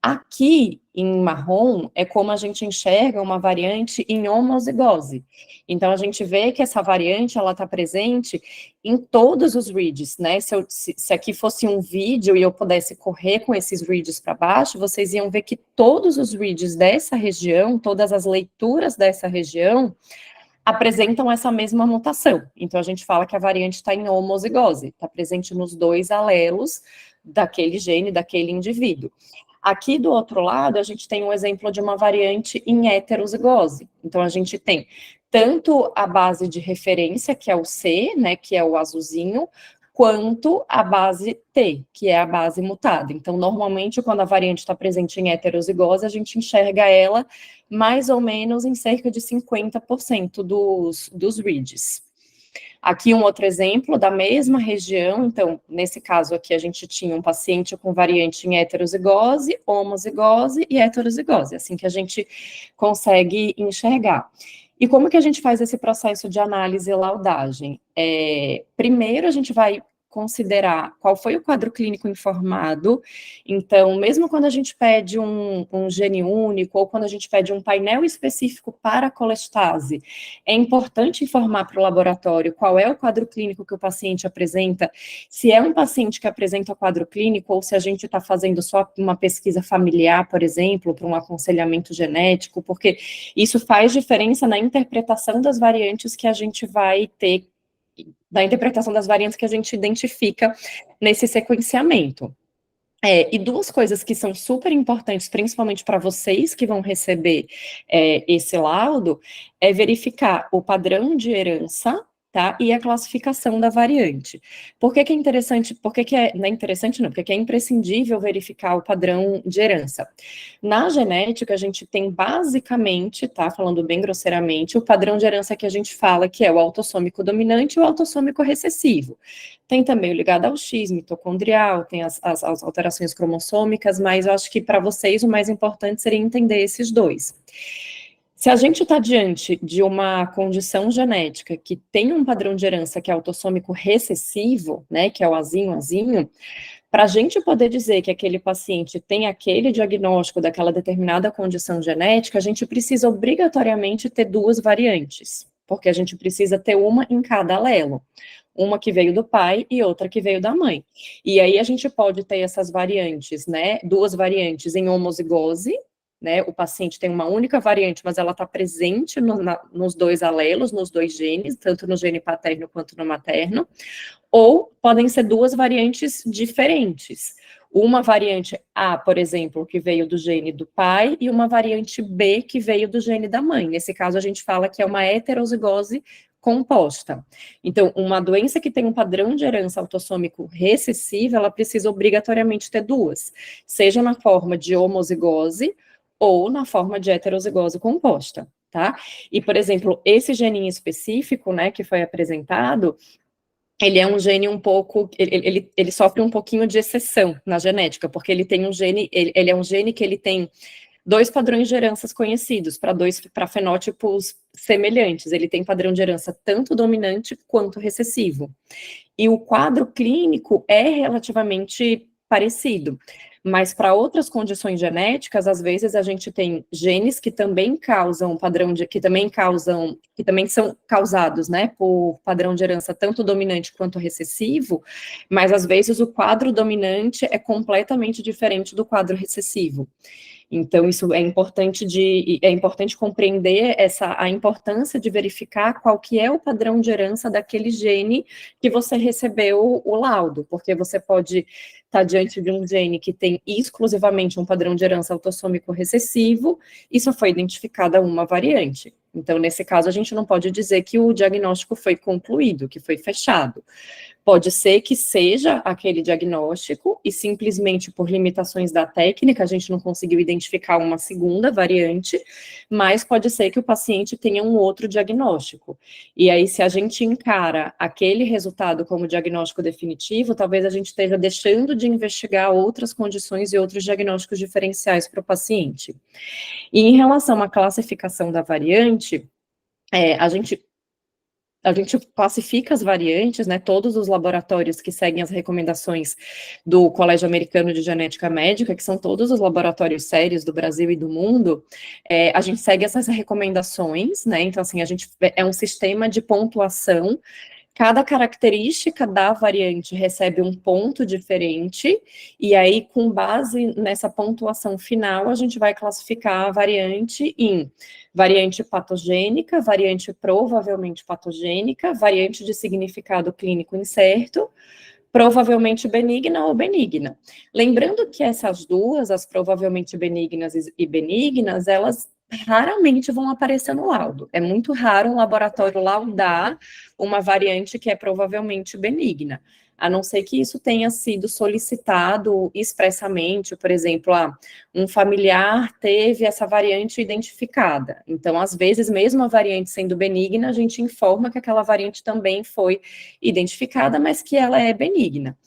Speaker 4: Aqui, em marrom, é como a gente enxerga uma variante em homozigose. Então, a gente vê que essa variante, ela está presente em todos os reads, né? Se aqui fosse um vídeo e eu pudesse correr com esses reads para baixo, vocês iam ver que todos os reads dessa região, todas as leituras dessa região, apresentam essa mesma mutação. Então, a gente fala que a variante está em homozigose, está presente nos 2 alelos daquele gene, daquele indivíduo. Aqui do outro lado, a gente tem um exemplo de uma variante em heterozigose. Então, a gente tem tanto a base de referência, que é o C, né, que é o azulzinho, quanto a base T, que é a base mutada. Então, normalmente, quando a variante está presente em heterozigose, a gente enxerga ela mais ou menos em cerca de 50% dos reads. Aqui um outro exemplo da mesma região, então, nesse caso aqui, a gente tinha um paciente com variante em heterozigose, homozigose e heterozigose, assim que a gente consegue enxergar. E como que a gente faz esse processo de análise e laudagem? Primeiro, a gente vai considerar qual foi o quadro clínico informado. Então, mesmo quando a gente pede um gene único ou quando a gente pede um painel específico para a colestase, é importante informar para o laboratório qual é o quadro clínico que o paciente apresenta, se é um paciente que apresenta o quadro clínico ou se a gente está fazendo só uma pesquisa familiar, por exemplo, para um aconselhamento genético, porque isso faz diferença na interpretação das variantes que a gente vai ter, da interpretação das variantes que a gente identifica nesse sequenciamento. E 2 coisas que são super importantes, principalmente para vocês que vão receber esse laudo, é verificar o padrão de herança, tá? E a classificação da variante. Por que que é interessante? Por que que não é interessante, não? Porque que é imprescindível verificar o padrão de herança. Na genética, a gente tem basicamente, tá? Falando bem grosseiramente, o padrão de herança que a gente fala que é o autossômico dominante e o autossômico recessivo. Tem também o ligado ao X, mitocondrial, tem as alterações cromossômicas, mas eu acho que para vocês o mais importante seria entender esses 2. Se a gente está diante de uma condição genética que tem um padrão de herança que é autossômico recessivo, né, que é o azinho, Para a gente poder dizer que aquele paciente tem aquele diagnóstico daquela determinada condição genética, a gente precisa obrigatoriamente ter duas variantes, porque a gente precisa ter uma em cada alelo, uma que veio do pai e outra que veio da mãe. E aí a gente pode ter essas variantes, né, duas variantes em homozigose, né, o paciente tem uma única variante, mas ela está presente nos dois alelos, nos dois genes, tanto no gene paterno quanto no materno, ou podem ser duas variantes diferentes. Uma variante A, por exemplo, que veio do gene do pai, e uma variante B, que veio do gene da mãe. Nesse caso, a gente fala que é uma heterozigose composta. Então, uma doença que tem um padrão de herança autossômico recessivo, ela precisa obrigatoriamente ter duas, seja na forma de homozigose ou na forma de heterozigose composta, tá? E, por exemplo, esse geninho específico, né, que foi apresentado, ele é um gene um pouco, ele sofre um pouquinho de exceção na genética, porque ele tem um gene, ele é um gene que ele tem dois padrões de heranças conhecidos, para fenótipos semelhantes. Ele tem padrão de herança tanto dominante quanto recessivo. E o quadro clínico é relativamente parecido. Mas para outras condições genéticas, às vezes a gente tem genes que também causam que também são causados, né, por padrão de herança tanto dominante quanto recessivo, mas às vezes o quadro dominante é completamente diferente do quadro recessivo. Então, isso é importante compreender a importância de verificar qual que é o padrão de herança daquele gene que você recebeu o laudo, porque você pode estar diante de um gene que tem exclusivamente um padrão de herança autossômico recessivo, e só foi identificada uma variante. Então, nesse caso, a gente não pode dizer que o diagnóstico foi concluído, que foi fechado. Pode ser que seja aquele diagnóstico e simplesmente por limitações da técnica a gente não conseguiu identificar uma segunda variante, mas pode ser que o paciente tenha um outro diagnóstico. E aí, se a gente encara aquele resultado como diagnóstico definitivo, talvez a gente esteja deixando de investigar outras condições e outros diagnósticos diferenciais para o paciente. E em relação à classificação da variante, a gente classifica as variantes, né, todos os laboratórios que seguem as recomendações do Colégio Americano de Genética Médica, que são todos os laboratórios sérios do Brasil e do mundo, a gente segue essas recomendações, né, então, assim, é um sistema de pontuação. Cada característica da variante recebe um ponto diferente, e aí, com base nessa pontuação final, a gente vai classificar a variante em variante patogênica, variante provavelmente patogênica, variante de significado clínico incerto, provavelmente benigna ou benigna. Lembrando que essas duas, as provavelmente benignas e benignas, elas raramente vão aparecer no laudo. É muito raro um laboratório laudar uma variante que é provavelmente benigna, a não ser que isso tenha sido solicitado expressamente, por exemplo, um familiar teve essa variante identificada. Então, às vezes, mesmo a variante sendo benigna, a gente informa que aquela variante também foi identificada, mas que ela é benigna.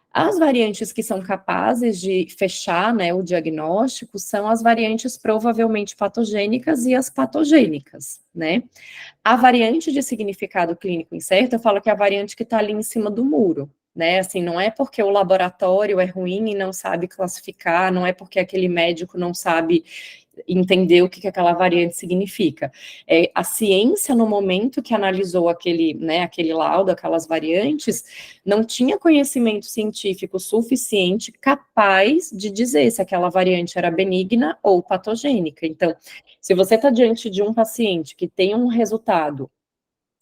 Speaker 4: As variantes que são capazes de fechar, né, o diagnóstico são as variantes provavelmente patogênicas e as patogênicas, né? A variante de significado clínico incerto, eu falo que é a variante que está ali em cima do muro, né? Assim, não é porque o laboratório é ruim e não sabe classificar, não é porque aquele médico não sabe entender o que aquela variante significa. A ciência, no momento que analisou aquele laudo, aquelas variantes, não tinha conhecimento científico suficiente capaz de dizer se aquela variante era benigna ou patogênica. Então, se você está diante de um paciente que tem um resultado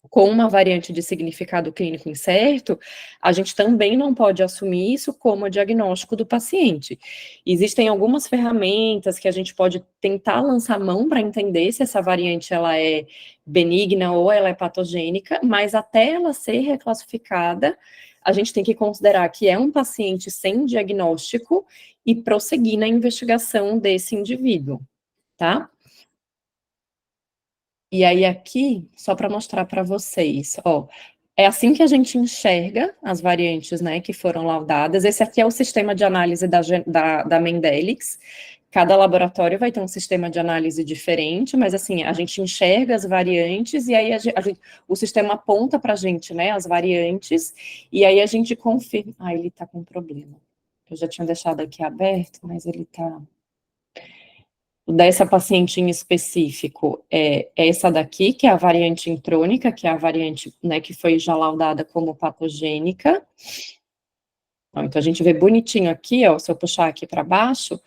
Speaker 4: com uma variante de significado clínico incerto, a gente também não pode assumir isso como diagnóstico do paciente. Existem algumas ferramentas que a gente pode tentar lançar mão para entender se essa variante ela é benigna ou ela é patogênica, mas até ela ser reclassificada, a gente tem que considerar que é um paciente sem diagnóstico e prosseguir na investigação desse indivíduo, tá? E aí aqui, só para mostrar para vocês, ó, é assim que a gente enxerga as variantes, né, que foram laudadas. Esse aqui é o sistema de análise da Mendelics. Cada laboratório vai ter um sistema de análise diferente, mas assim, a gente enxerga as variantes e aí o sistema aponta para a gente, né, as variantes, e aí a gente confirma. Ah, ele está com problema. eu já tinha deixado aqui aberto, mas ele está... Dessa paciente em específico, é essa daqui, que é a variante intrônica, que é a variante, né, que foi já laudada como patogênica. Então, a gente vê bonitinho aqui, ó, se eu puxar aqui para baixo,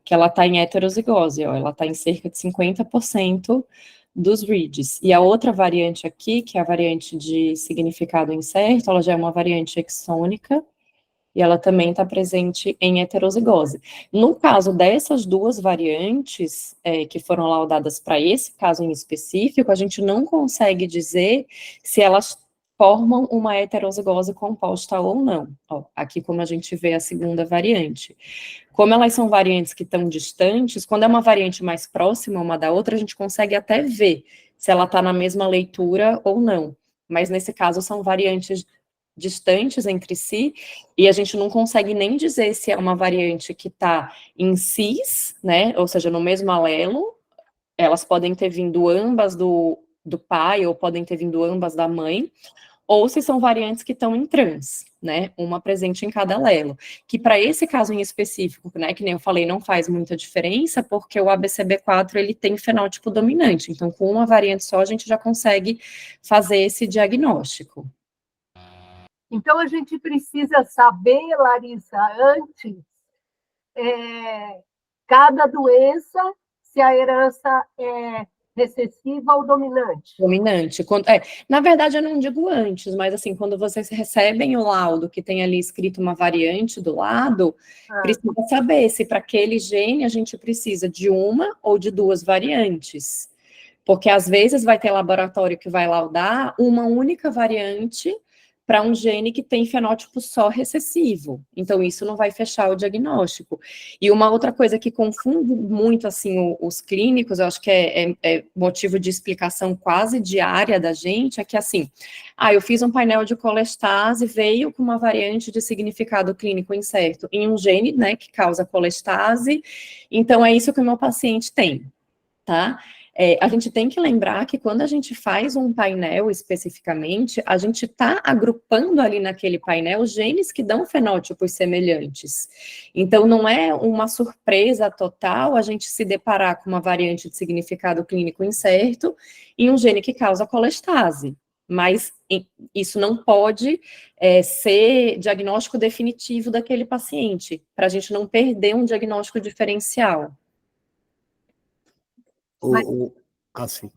Speaker 4: que ela está em heterozigose, ó, ela está em cerca de 50% dos reads. E a outra variante aqui, que é a variante de significado incerto, ela já é uma variante exônica, e ela também está presente em heterozigose. No caso dessas duas variantes, que foram laudadas para esse caso em específico, a gente não consegue dizer se elas formam uma heterozigose composta ou não. Ó, aqui como a gente vê a segunda variante. Como elas são variantes que estão distantes, quando é uma variante mais próxima uma da outra, a gente consegue até ver se ela está na mesma leitura ou não. Mas nesse caso são variantes distantes entre si, e a gente não consegue nem dizer se é uma variante que está em cis, né, ou seja, no mesmo alelo, elas podem ter vindo ambas do pai, ou podem ter vindo ambas da mãe, ou se são variantes que estão em trans, né, uma presente em cada alelo, que para esse caso em específico, né, que nem eu falei, não faz muita diferença, porque o ABCB4, ele tem fenótipo dominante, então com uma variante só a gente já consegue fazer esse diagnóstico.
Speaker 3: Então, a gente precisa saber, Larissa, antes, cada doença, se a herança é recessiva ou dominante.
Speaker 4: Dominante. Na verdade, eu não digo antes, mas assim, quando vocês recebem o laudo que tem ali escrito uma variante do lado, precisa saber se para aquele gene a gente precisa de uma ou de duas variantes. Porque às vezes vai ter laboratório que vai laudar uma única variante para um gene que tem fenótipo só recessivo. Então, isso não vai fechar o diagnóstico. E uma outra coisa que confunde muito, assim, os clínicos, eu acho que é motivo de explicação quase diária da gente, é que, assim, eu fiz um painel de colestase, veio com uma variante de significado clínico incerto em um gene, né, que causa colestase, então é isso que o meu paciente tem, tá? A gente tem que lembrar que quando a gente faz um painel especificamente, a gente está agrupando ali naquele painel genes que dão fenótipos semelhantes. Então, não é uma surpresa total a gente se deparar com uma variante de significado clínico incerto em um gene que causa colestase. Mas isso não pode ser diagnóstico definitivo daquele paciente, para a gente não perder um diagnóstico diferencial.
Speaker 9: Assim.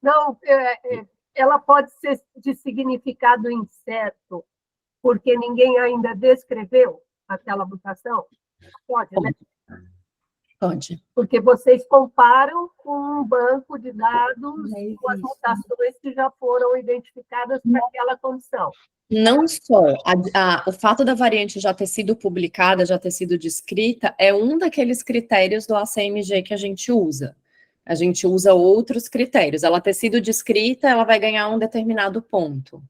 Speaker 3: Não, ela pode ser de significado incerto, porque ninguém ainda descreveu aquela mutação? Pode, né?
Speaker 4: Pode.
Speaker 3: Porque vocês comparam com um banco de dados com as mutações que já foram identificadas para aquela condição.
Speaker 4: Não só o fato da variante já ter sido publicada, já ter sido descrita, é um daqueles critérios do ACMG que a gente usa. A gente usa outros critérios. Ela ter sido descrita, ela vai ganhar um determinado ponto.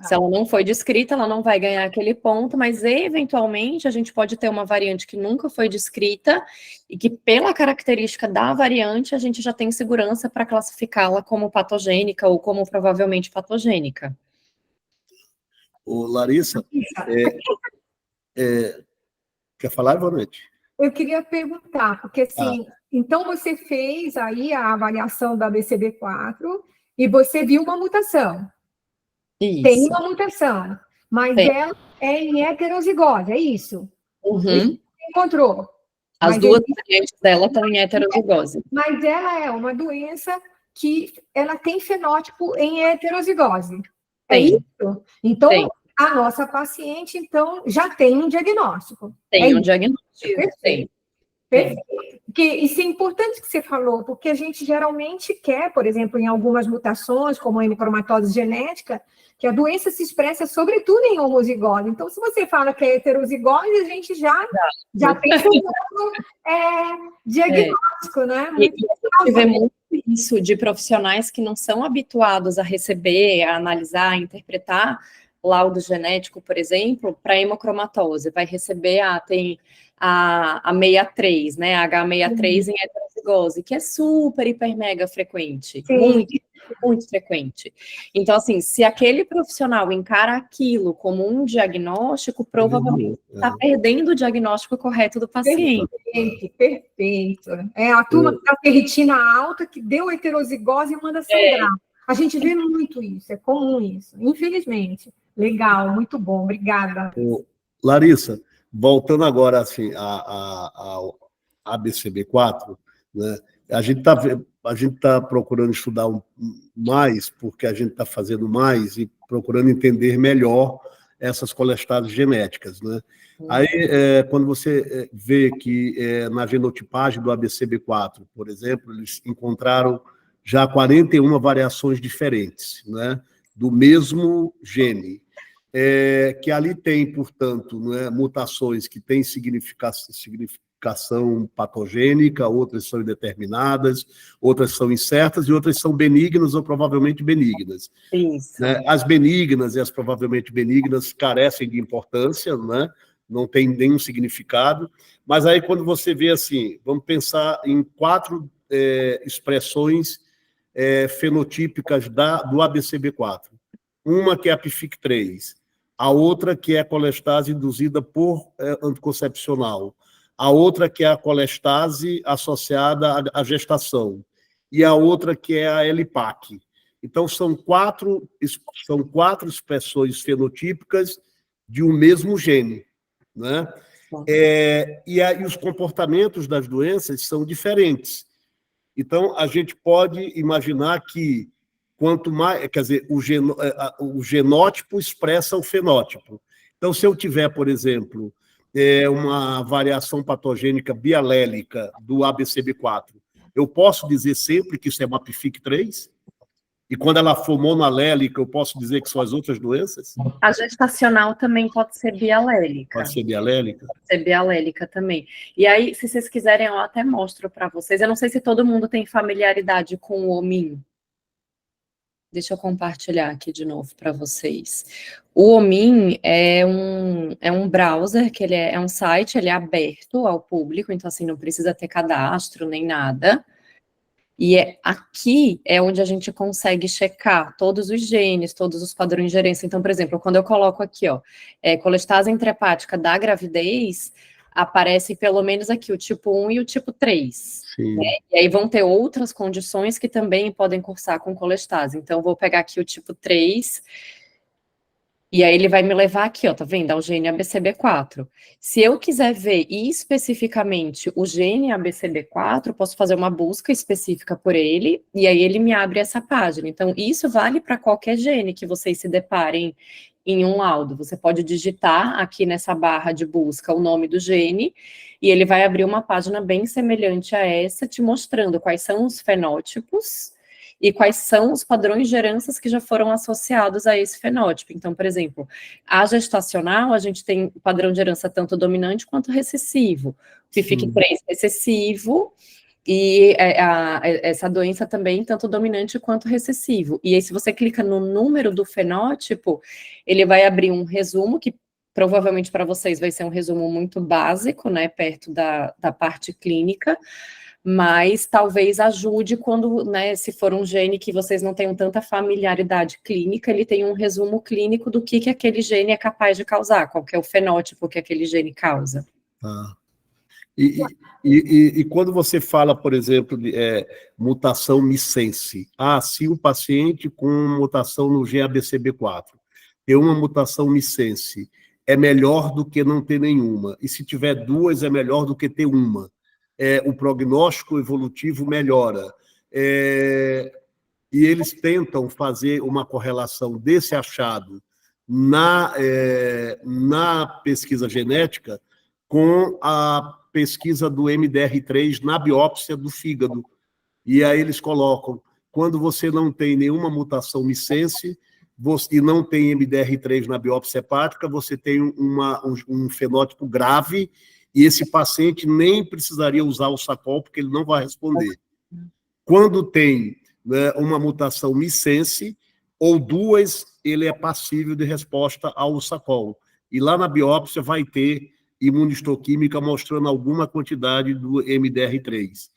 Speaker 4: Se ela não foi descrita, ela não vai ganhar aquele ponto, mas eventualmente a gente pode ter uma variante que nunca foi descrita e que, pela característica da variante, a gente já tem segurança para classificá-la como patogênica ou como provavelmente patogênica.
Speaker 9: Larissa, quer falar? Boa noite.
Speaker 8: Eu queria perguntar, porque assim, então você fez aí a avaliação da ABCB4 e você viu uma mutação.
Speaker 4: Isso.
Speaker 8: Tem uma mutação, mas ela é em heterozigose, é isso?
Speaker 4: Uhum.
Speaker 8: Você encontrou.
Speaker 4: As duas variantes dela estão em heterozigose.
Speaker 8: Mas ela é uma doença que ela tem fenótipo em heterozigose. É isso? Então, a nossa paciente, então, já tem um diagnóstico.
Speaker 4: Tem um diagnóstico.
Speaker 8: Perfeito. Perfeito. Porque isso é importante que você falou, porque a gente geralmente quer, por exemplo, em algumas mutações, como a hemocromatose genética, que a doença se expressa sobretudo em homozigose. Então, se você fala que é heterozigose, a gente já pensa no diagnóstico, né?
Speaker 4: E a gente vê muito isso de profissionais que não são habituados a receber, a analisar, a interpretar laudo genético, por exemplo, para hemocromatose. Vai receber, tem a 63, né? A H63 em heterozigose, que é super, hiper, mega frequente.
Speaker 8: Sim.
Speaker 4: Muito, muito frequente. Então, assim, se aquele profissional encara aquilo como um diagnóstico, provavelmente está perdendo o diagnóstico correto do paciente.
Speaker 8: Perfeito, perfeito. É a turma que está com ferritina alta, que deu heterozigose e manda sangrar. A gente vê muito isso, é comum isso, infelizmente. Legal, muito bom, obrigada.
Speaker 9: Larissa, voltando agora assim, ao ABCB4, né, a gente tá procurando estudar mais, porque a gente está fazendo mais e procurando entender melhor essas colestases genéticas, né? Aí, quando você vê que na genotipagem do ABCB4, por exemplo, eles encontraram já 41 variações diferentes, né, do mesmo gene, que ali tem, portanto, né, mutações que têm significação patogênica, outras são indeterminadas, outras são incertas e outras são benignas ou provavelmente benignas.
Speaker 4: Isso.
Speaker 9: Né? As benignas e as provavelmente benignas carecem de importância, né? Não tem nenhum significado, mas aí quando você vê assim, vamos pensar em 4 expressões fenotípicas do ABCB4. Uma que é a PFIC3, a outra que é a colestase induzida por anticoncepcional, a outra que é a colestase associada à gestação, e a outra que é a LPAC. Então, são quatro expressões fenotípicas de um mesmo gene, né? E os comportamentos das doenças são diferentes. Então, a gente pode imaginar que quanto mais, quer dizer, o genótipo expressa o fenótipo. Então, se eu tiver, por exemplo, uma variação patogênica bialélica do ABCB4, eu posso dizer sempre que isso é uma PFIC3? E quando ela for monoalélica, eu posso dizer que são as outras doenças?
Speaker 4: A gestacional também pode ser bialélica.
Speaker 9: Pode ser bialélica?
Speaker 4: Pode ser bialélica também. E aí, se vocês quiserem, eu até mostro para vocês. Eu não sei se todo mundo tem familiaridade com o OMIM. Deixa eu compartilhar aqui de novo para vocês. O OMIM é um browser, que ele é um site, ele é aberto ao público, então assim, não precisa ter cadastro nem nada. E aqui é onde a gente consegue checar todos os genes, todos os padrões de gerência. Então, por exemplo, quando eu coloco aqui, ó, colestase intrahepática da gravidez, aparece pelo menos aqui o tipo 1 e o tipo 3. Né? E aí vão ter outras condições que também podem cursar com colestase. Então, eu vou pegar aqui o tipo 3, e aí ele vai me levar aqui, ó, tá vendo? Ao gene ABCB4. Se eu quiser ver especificamente o gene ABCB4, eu posso fazer uma busca específica por ele, e aí ele me abre essa página. Então, isso vale para qualquer gene que vocês se deparem em um laudo. Você pode digitar aqui nessa barra de busca o nome do gene, e ele vai abrir uma página bem semelhante a essa, te mostrando quais são os fenótipos e quais são os padrões de heranças que já foram associados a esse fenótipo. Então, por exemplo, a gestacional, a gente tem padrão de herança tanto dominante quanto recessivo. O PFIC3 recessivo, e essa doença também, tanto dominante quanto recessivo. E aí, se você clica no número do fenótipo, ele vai abrir um resumo, que provavelmente para vocês vai ser um resumo muito básico, né, perto da parte clínica, mas talvez ajude quando, né, se for um gene que vocês não tenham tanta familiaridade clínica, ele tem um resumo clínico do que aquele gene é capaz de causar, qual que é o fenótipo que aquele gene causa.
Speaker 9: E quando você fala, por exemplo, de mutação missense, se o paciente com mutação no gene ABCB4 tem uma mutação missense, é melhor do que não ter nenhuma, e se tiver 2, é melhor do que ter uma. O prognóstico evolutivo melhora. E eles tentam fazer uma correlação desse achado na pesquisa genética com a pesquisa do MDR3 na biópsia do fígado. E aí eles colocam, quando você não tem nenhuma mutação missense e não tem MDR3 na biópsia hepática, você tem um fenótipo grave, e esse paciente nem precisaria usar o SACOL, porque ele não vai responder. Quando tem, né, uma mutação missense, ou 2, ele é passível de resposta ao SACOL. E lá na biópsia vai ter imunistoquímica mostrando alguma quantidade do MDR3.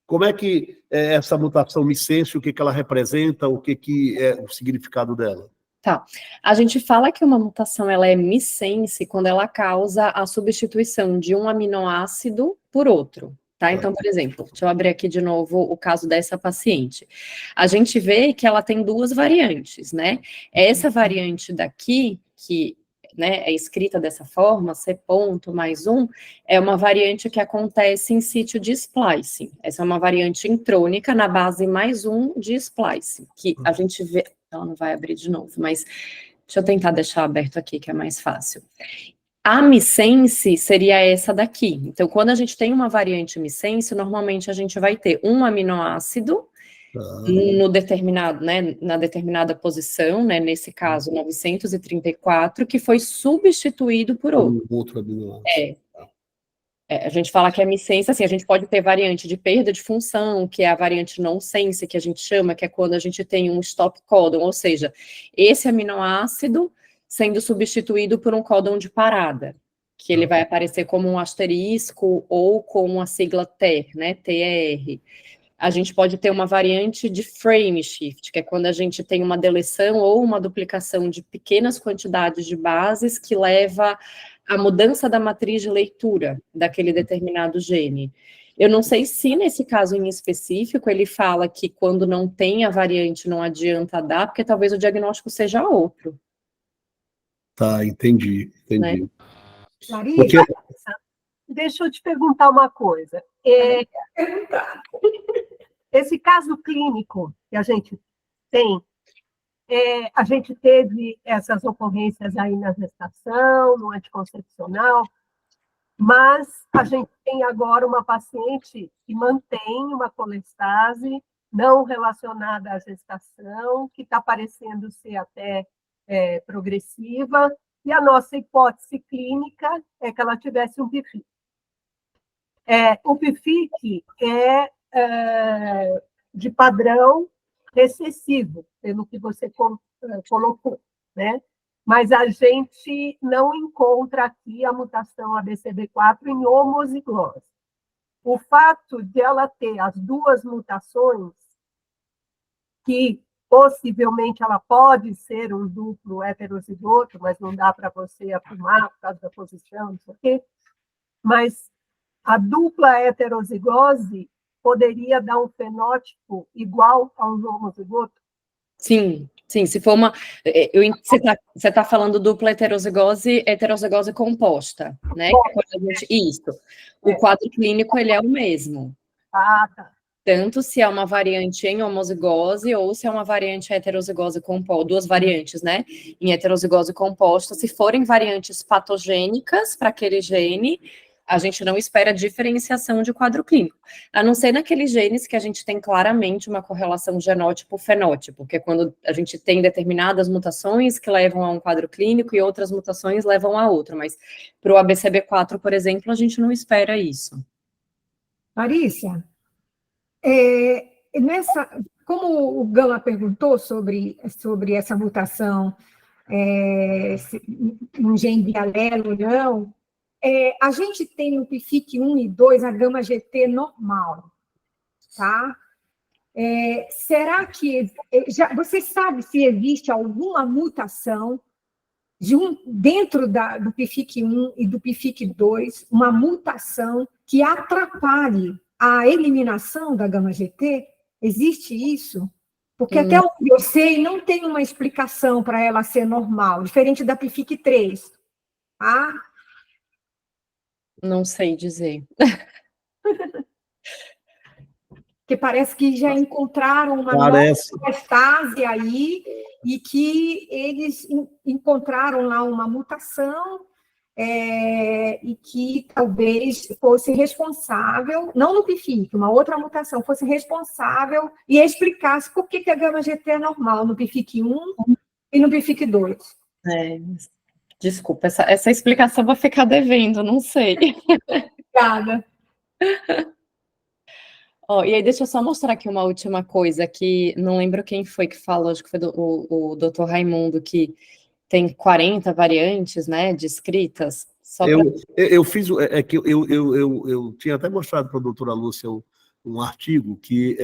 Speaker 9: Como é que é essa mutação missense, o que ela representa, o que é o significado dela?
Speaker 4: Tá. A gente fala que uma mutação ela é missense quando ela causa a substituição de um aminoácido por outro. Tá? Então, por exemplo, deixa eu abrir aqui de novo o caso dessa paciente. A gente vê que ela tem duas variantes, né? Essa variante daqui, que, né, é escrita dessa forma, C ponto mais 1, é uma variante que acontece em sítio de splicing. Essa é uma variante intrônica na base mais 1 de splicing, que a gente vê... Ela não vai abrir de novo, mas deixa eu tentar deixar aberto aqui, que é mais fácil. A missense seria essa daqui. Então, quando a gente tem uma variante missense, normalmente a gente vai ter um aminoácido no determinado, né, na determinada posição, né, nesse caso 934, que foi substituído por outro.
Speaker 9: Outro aminoácido.
Speaker 4: A gente fala que é missense, assim, a gente pode ter variante de perda de função, que é a variante non-sense, que a gente chama, que é quando a gente tem um stop codon, ou seja, esse aminoácido sendo substituído por um códon de parada, que ele vai aparecer como um asterisco ou com a sigla TER, né, TER. A gente pode ter uma variante de frame shift, que é quando a gente tem uma deleção ou uma duplicação de pequenas quantidades de bases que leva à mudança da matriz de leitura daquele determinado gene. Eu não sei se nesse caso em específico ele fala que quando não tem a variante não adianta dar, porque talvez o diagnóstico seja outro.
Speaker 9: Tá, entendi.
Speaker 4: Né?
Speaker 3: Larissa, deixa eu te perguntar uma coisa. Esse caso clínico que a gente tem, a gente teve essas ocorrências aí na gestação, no anticoncepcional, mas a gente tem agora uma paciente que mantém uma colestase não relacionada à gestação, que está parecendo ser até progressiva, e a nossa hipótese clínica é que ela tivesse um PFIC. O PFIC é de padrão recessivo, pelo que você colocou, né? Mas a gente não encontra aqui a mutação ABCB4 em homoziglose. O fato de ela ter as duas mutações, que possivelmente ela pode ser um duplo heterozigoto, mas não dá para você afirmar por causa da posição, não sei o quê, mas a dupla heterozigose poderia dar um fenótipo igual a um homozigoto?
Speaker 4: Sim, se for uma... Você está falando dupla heterozigose composta, né? Isso. O quadro clínico, ele é o mesmo.
Speaker 3: Ah, tá.
Speaker 4: Tanto se é uma variante em homozigose ou se é uma variante heterozigose composta, duas variantes, né? Em heterozigose composta, se forem variantes patogênicas para aquele gene, a gente não espera diferenciação de quadro clínico, a não ser naqueles genes que a gente tem claramente uma correlação genótipo-fenótipo, que é quando a gente tem determinadas mutações que levam a um quadro clínico e outras mutações levam a outro, mas para o ABCB4, por exemplo, a gente não espera isso.
Speaker 8: Larissa, como o Gama perguntou sobre essa mutação, um gene bialelo ou não, a gente tem no PFIC 1 e 2 a gama-GT normal, tá? Será que... você sabe se existe alguma mutação dentro do PFIC 1 e do PFIC 2, uma mutação que atrapalhe a eliminação da gama-GT? Existe isso? Porque até onde eu sei, não tem uma explicação para ela ser normal, diferente da PFIC 3, tá?
Speaker 4: Não sei dizer.
Speaker 8: Porque parece que já encontraram uma nova metastase aí, e que eles encontraram lá uma mutação, e que talvez fosse responsável, não no PFIC, uma outra mutação, fosse responsável e explicasse por que a gama-GT é normal no PFIC 1 e no PFIC 2.
Speaker 4: Desculpa, essa explicação vai ficar devendo, não sei.
Speaker 8: Obrigada.
Speaker 4: E aí, deixa eu só mostrar aqui uma última coisa, que não lembro quem foi que falou, acho que foi o doutor Raimundo, que tem 40 variantes, né, descritas.
Speaker 9: Eu fiz, que eu tinha até mostrado para a doutora Lúcia um artigo que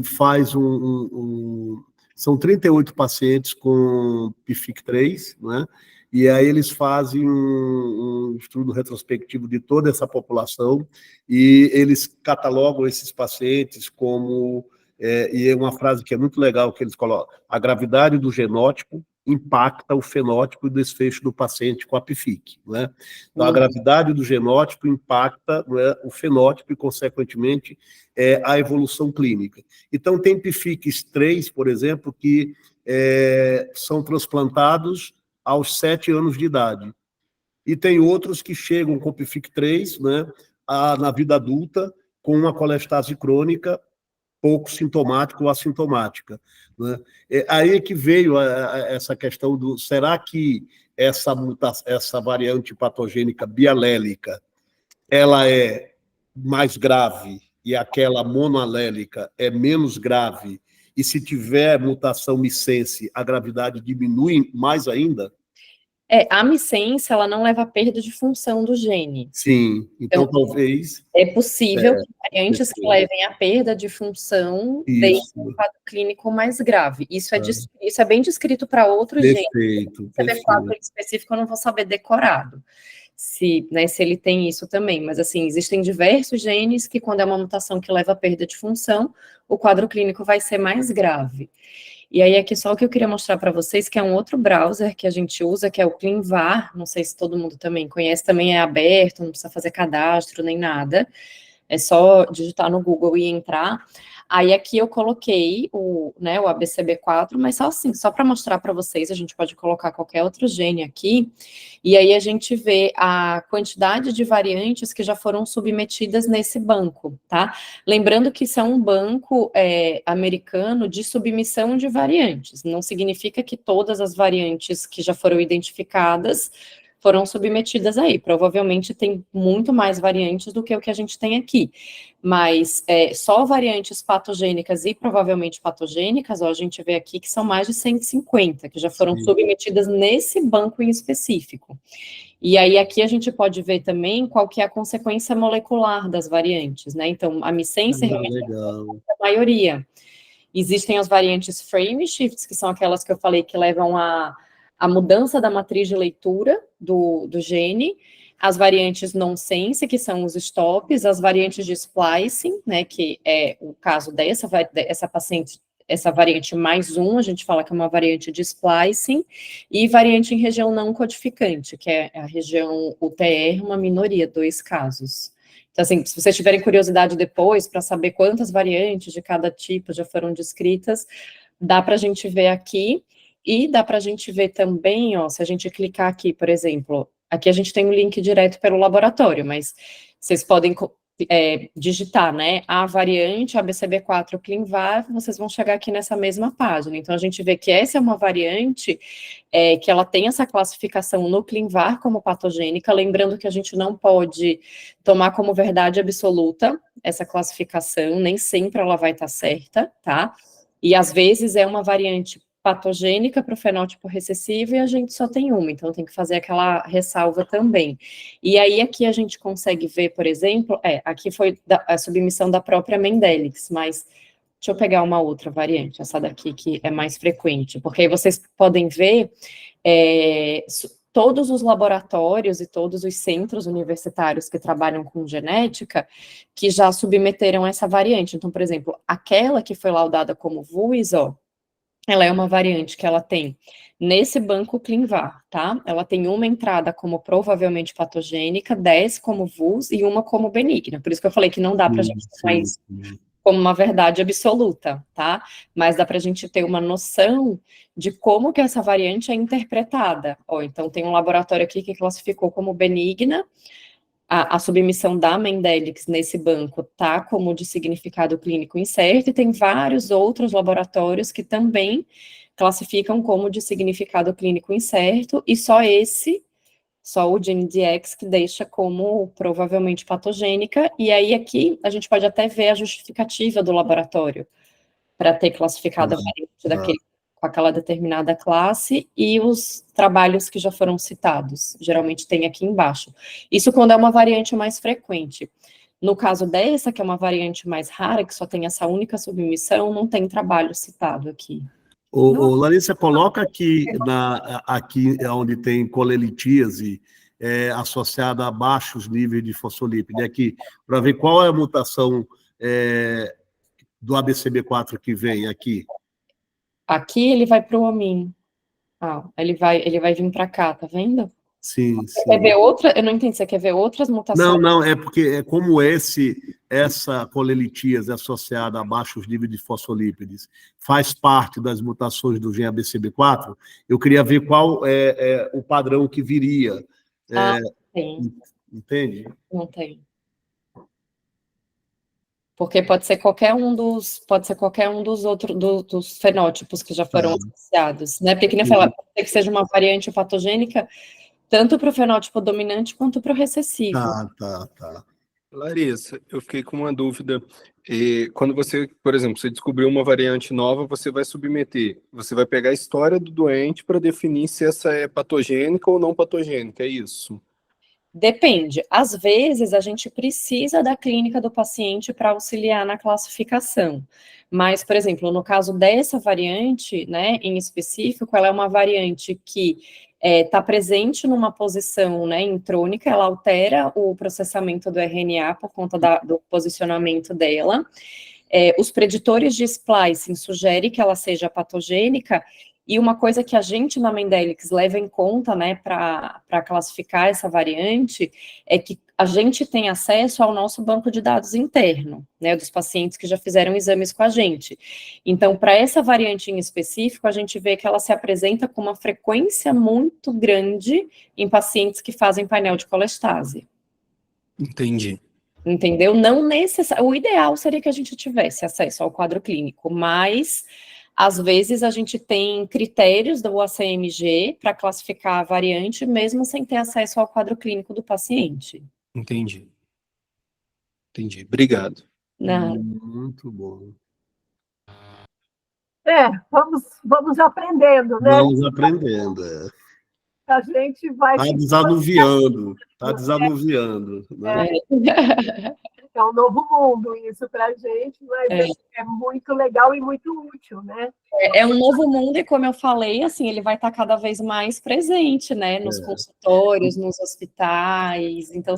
Speaker 9: faz são 38 pacientes com PFIC3, né? E aí eles fazem um estudo retrospectivo de toda essa população e eles catalogam esses pacientes como, e é uma frase que é muito legal, que eles colocam: a gravidade do genótipo impacta o fenótipo e o desfecho do paciente com a PFIC, né? Então, a gravidade do genótipo impacta, né, o fenótipo e, consequentemente, a evolução clínica. Então, tem PFICs 3, por exemplo, que são transplantados aos 7 anos de idade. E tem outros que chegam com PFIC3, né, na vida adulta, com uma colestase crônica pouco sintomática ou assintomática, né? Aí é que veio essa questão do, será que essa variante patogênica bialélica, ela é mais grave e aquela monoalélica é menos grave, e se tiver mutação missense, a gravidade diminui mais ainda?
Speaker 4: A missense, ela não leva a perda de função do gene.
Speaker 9: Sim, então talvez...
Speaker 4: É possível que variantes que levem à perda de função deixem um quadro clínico mais grave. Isso é bem descrito para outros genes.
Speaker 9: Perfeito.
Speaker 4: CD4 em específico eu não vou saber decorado, se ele tem isso também. Mas, assim, existem diversos genes que, quando é uma mutação que leva à perda de função, o quadro clínico vai ser mais grave. E aí, aqui só o que eu queria mostrar para vocês, que é um outro browser que a gente usa, que é o ClinVar, não sei se todo mundo também conhece, também é aberto, não precisa fazer cadastro nem nada, é só digitar no Google e entrar. Aí aqui eu coloquei o ABCB4, mas só assim, só para mostrar para vocês, a gente pode colocar qualquer outro gene aqui, e aí a gente vê a quantidade de variantes que já foram submetidas nesse banco, tá? Lembrando que isso é um banco americano de submissão de variantes, não significa que todas as variantes que já foram identificadas foram submetidas aí. Provavelmente tem muito mais variantes do que o que a gente tem aqui. Mas só variantes patogênicas e provavelmente patogênicas, ó, a gente vê aqui que são mais de 150, que já foram submetidas nesse banco em específico. E aí aqui a gente pode ver também qual que é a consequência molecular das variantes, né? Então, a missense realmente é a maioria. Existem as variantes frame shifts, que são aquelas que eu falei que levam a mudança da matriz de leitura do gene, as variantes nonsense, que são os stops, as variantes de splicing, né, que é o caso dessa paciente, essa variante mais 1, a gente fala que é uma variante de splicing, e variante em região não codificante, que é a região UTR, uma minoria, 2 casos. Então, assim, se vocês tiverem curiosidade depois, para saber quantas variantes de cada tipo já foram descritas, dá para a gente ver aqui. E dá para a gente ver também, ó, se a gente clicar aqui, por exemplo, aqui a gente tem um link direto pelo laboratório, mas vocês podem digitar, né, a variante ABCB4 ClinVar, vocês vão chegar aqui nessa mesma página. Então, a gente vê que essa é uma variante que ela tem essa classificação no ClinVar como patogênica, lembrando que a gente não pode tomar como verdade absoluta essa classificação, nem sempre ela vai estar certa, tá? E, às vezes, é uma variante patogênica para o fenótipo recessivo e a gente só tem uma, então tem que fazer aquela ressalva também. E aí aqui a gente consegue ver, por exemplo, aqui foi a submissão da própria Mendellix, mas deixa eu pegar uma outra variante, essa daqui que é mais frequente, porque aí vocês podem ver todos os laboratórios e todos os centros universitários que trabalham com genética que já submeteram essa variante. Então, por exemplo, aquela que foi laudada como VUS, ó, ela é uma variante que ela tem nesse banco ClinVar, tá? Ela tem uma entrada como provavelmente patogênica, 10 como VUS e uma como benigna. Por isso que eu falei que não dá para a gente tomar isso como uma verdade absoluta, tá? Mas dá para a gente ter uma noção de como que essa variante é interpretada. Ó, então, tem um laboratório aqui que classificou como benigna, a submissão da Mendellix nesse banco tá como de significado clínico incerto, e tem vários outros laboratórios que também classificam como de significado clínico incerto, e só o GeneDx que deixa como provavelmente patogênica, e aí aqui a gente pode até ver a justificativa do laboratório para ter classificado a variante daquele. com aquela determinada classe e os trabalhos que já foram citados. Geralmente tem aqui embaixo. Isso quando é uma variante mais frequente. No caso dessa, que é uma variante mais rara, que só tem essa única submissão, não tem trabalho citado aqui.
Speaker 9: Larissa, coloca aqui, aqui onde tem colelitíase associada a baixos níveis de fosfolípide, aqui, para ver qual é a mutação do ABCB4 que vem aqui.
Speaker 4: Aqui ele vai para o homin. Ele vai vir para cá, tá vendo?
Speaker 9: Sim,
Speaker 4: Você quer ver outra? Eu não entendi, você quer ver outras mutações?
Speaker 9: Não, é porque é como essa colelitíase associada a baixos níveis de fosfolípides faz parte das mutações do gene ABCB4, eu queria ver qual é o padrão que viria.
Speaker 4: Tem.
Speaker 9: Entende?
Speaker 4: Não tem. Porque pode ser qualquer um dos outros dos fenótipos que já foram associados, né? Porque que nem falar, pode ser que seja uma variante patogênica tanto para o fenótipo dominante quanto para o recessivo.
Speaker 9: Tá.
Speaker 5: Larissa, eu fiquei com uma dúvida. Quando você, por exemplo, você descobriu uma variante nova, você vai pegar a história do doente para definir se essa é patogênica ou não patogênica, é isso?
Speaker 4: Depende. Às vezes, a gente precisa da clínica do paciente para auxiliar na classificação. Mas, por exemplo, no caso dessa variante, né, em específico, ela é uma variante que está presente numa posição, né, intrônica, ela altera o processamento do RNA por conta do posicionamento dela. Os preditores de splicing sugerem que ela seja patogênica, e uma coisa que a gente na Mendelics leva em conta, né, para classificar essa variante, é que a gente tem acesso ao nosso banco de dados interno, né, dos pacientes que já fizeram exames com a gente. Então, para essa variante em específico, a gente vê que ela se apresenta com uma frequência muito grande em pacientes que fazem painel de colestase.
Speaker 5: Entendi.
Speaker 4: Entendeu? Não necessariamente. O ideal seria que a gente tivesse acesso ao quadro clínico, mas às vezes a gente tem critérios do ACMG para classificar a variante, mesmo sem ter acesso ao quadro clínico do paciente.
Speaker 5: Entendi. Obrigado.
Speaker 4: Não.
Speaker 9: Muito bom.
Speaker 3: Vamos aprendendo, né?
Speaker 9: Vamos aprendendo.
Speaker 3: A gente vai...
Speaker 9: Está desanuviando. Né?
Speaker 3: É um novo mundo isso para a gente, mas é muito legal e muito útil, né?
Speaker 4: É um novo mundo e, como eu falei, assim, ele vai estar cada vez mais presente, né? Nos consultórios, nos hospitais. Então,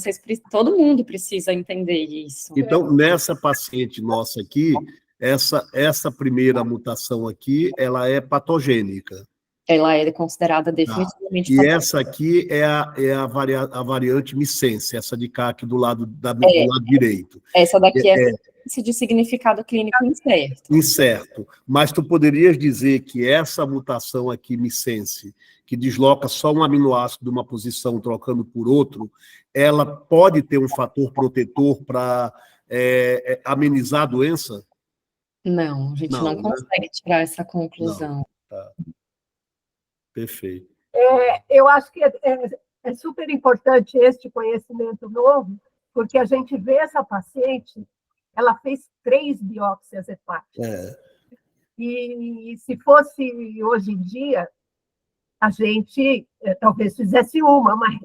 Speaker 4: todo mundo precisa entender isso.
Speaker 9: Então, nessa paciente nossa aqui, essa primeira mutação aqui, ela é patogênica.
Speaker 4: Ela é considerada definitivamente patogênica.
Speaker 9: E essa aqui é a variante missense, essa de cá aqui do lado direito.
Speaker 4: Essa daqui é de significado clínico incerto.
Speaker 9: Incerto. Mas tu poderias dizer que essa mutação aqui, missense, que desloca só um aminoácido de uma posição trocando por outro, ela pode ter um fator protetor para amenizar a doença?
Speaker 4: Não, a gente não consegue tirar essa conclusão.
Speaker 9: Não. Tá. Perfeito.
Speaker 3: Eu acho que é super importante este conhecimento novo, porque a gente vê essa paciente, ela fez 3 biópsias hepáticas. E se fosse hoje em dia, a gente talvez fizesse uma, mas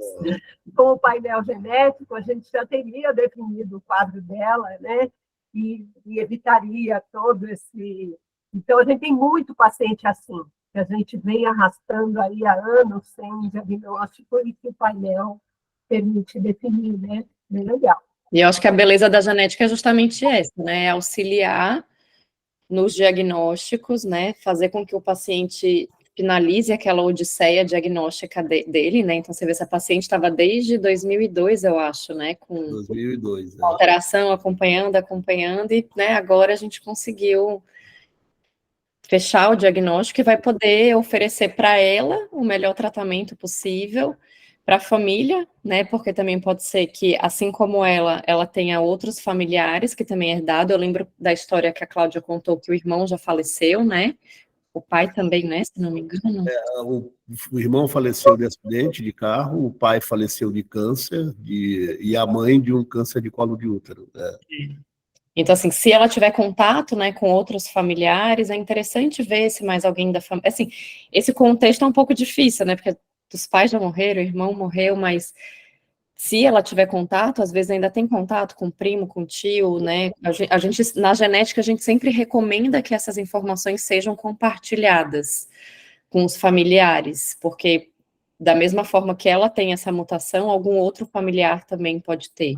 Speaker 3: com o painel genético, a gente já teria definido o quadro dela, né? E evitaria todo esse... Então, a gente tem muito paciente assim, que a gente vem arrastando aí há anos sem diagnóstico e que o painel permite definir, né? Bem legal.
Speaker 4: E eu acho que a beleza da genética é justamente essa, né? É auxiliar nos diagnósticos, né? Fazer com que o paciente finalize aquela odisseia diagnóstica dele, né? Então, você vê, essa paciente estava desde 2002, eu acho, né? Com
Speaker 9: 2002,
Speaker 4: alteração, acompanhando, e, né, agora a gente conseguiu fechar o diagnóstico e vai poder oferecer para ela o melhor tratamento possível, para a família, né, porque também pode ser que, assim como ela tenha outros familiares que também herdado. Eu lembro da história que a Cláudia contou, que o irmão já faleceu, né, o pai também, né, se não me engano.
Speaker 9: O irmão faleceu de acidente de carro, o pai faleceu de câncer, e a mãe de um câncer de colo de útero.
Speaker 4: Então, assim, se ela tiver contato, né, com outros familiares, é interessante ver se mais alguém da família... Assim, esse contexto é um pouco difícil, né, porque os pais já morreram, o irmão morreu, mas se ela tiver contato, às vezes ainda tem contato com o primo, com o tio, né, a gente, na genética, a gente sempre recomenda que essas informações sejam compartilhadas com os familiares, porque da mesma forma que ela tem essa mutação, algum outro familiar também pode ter.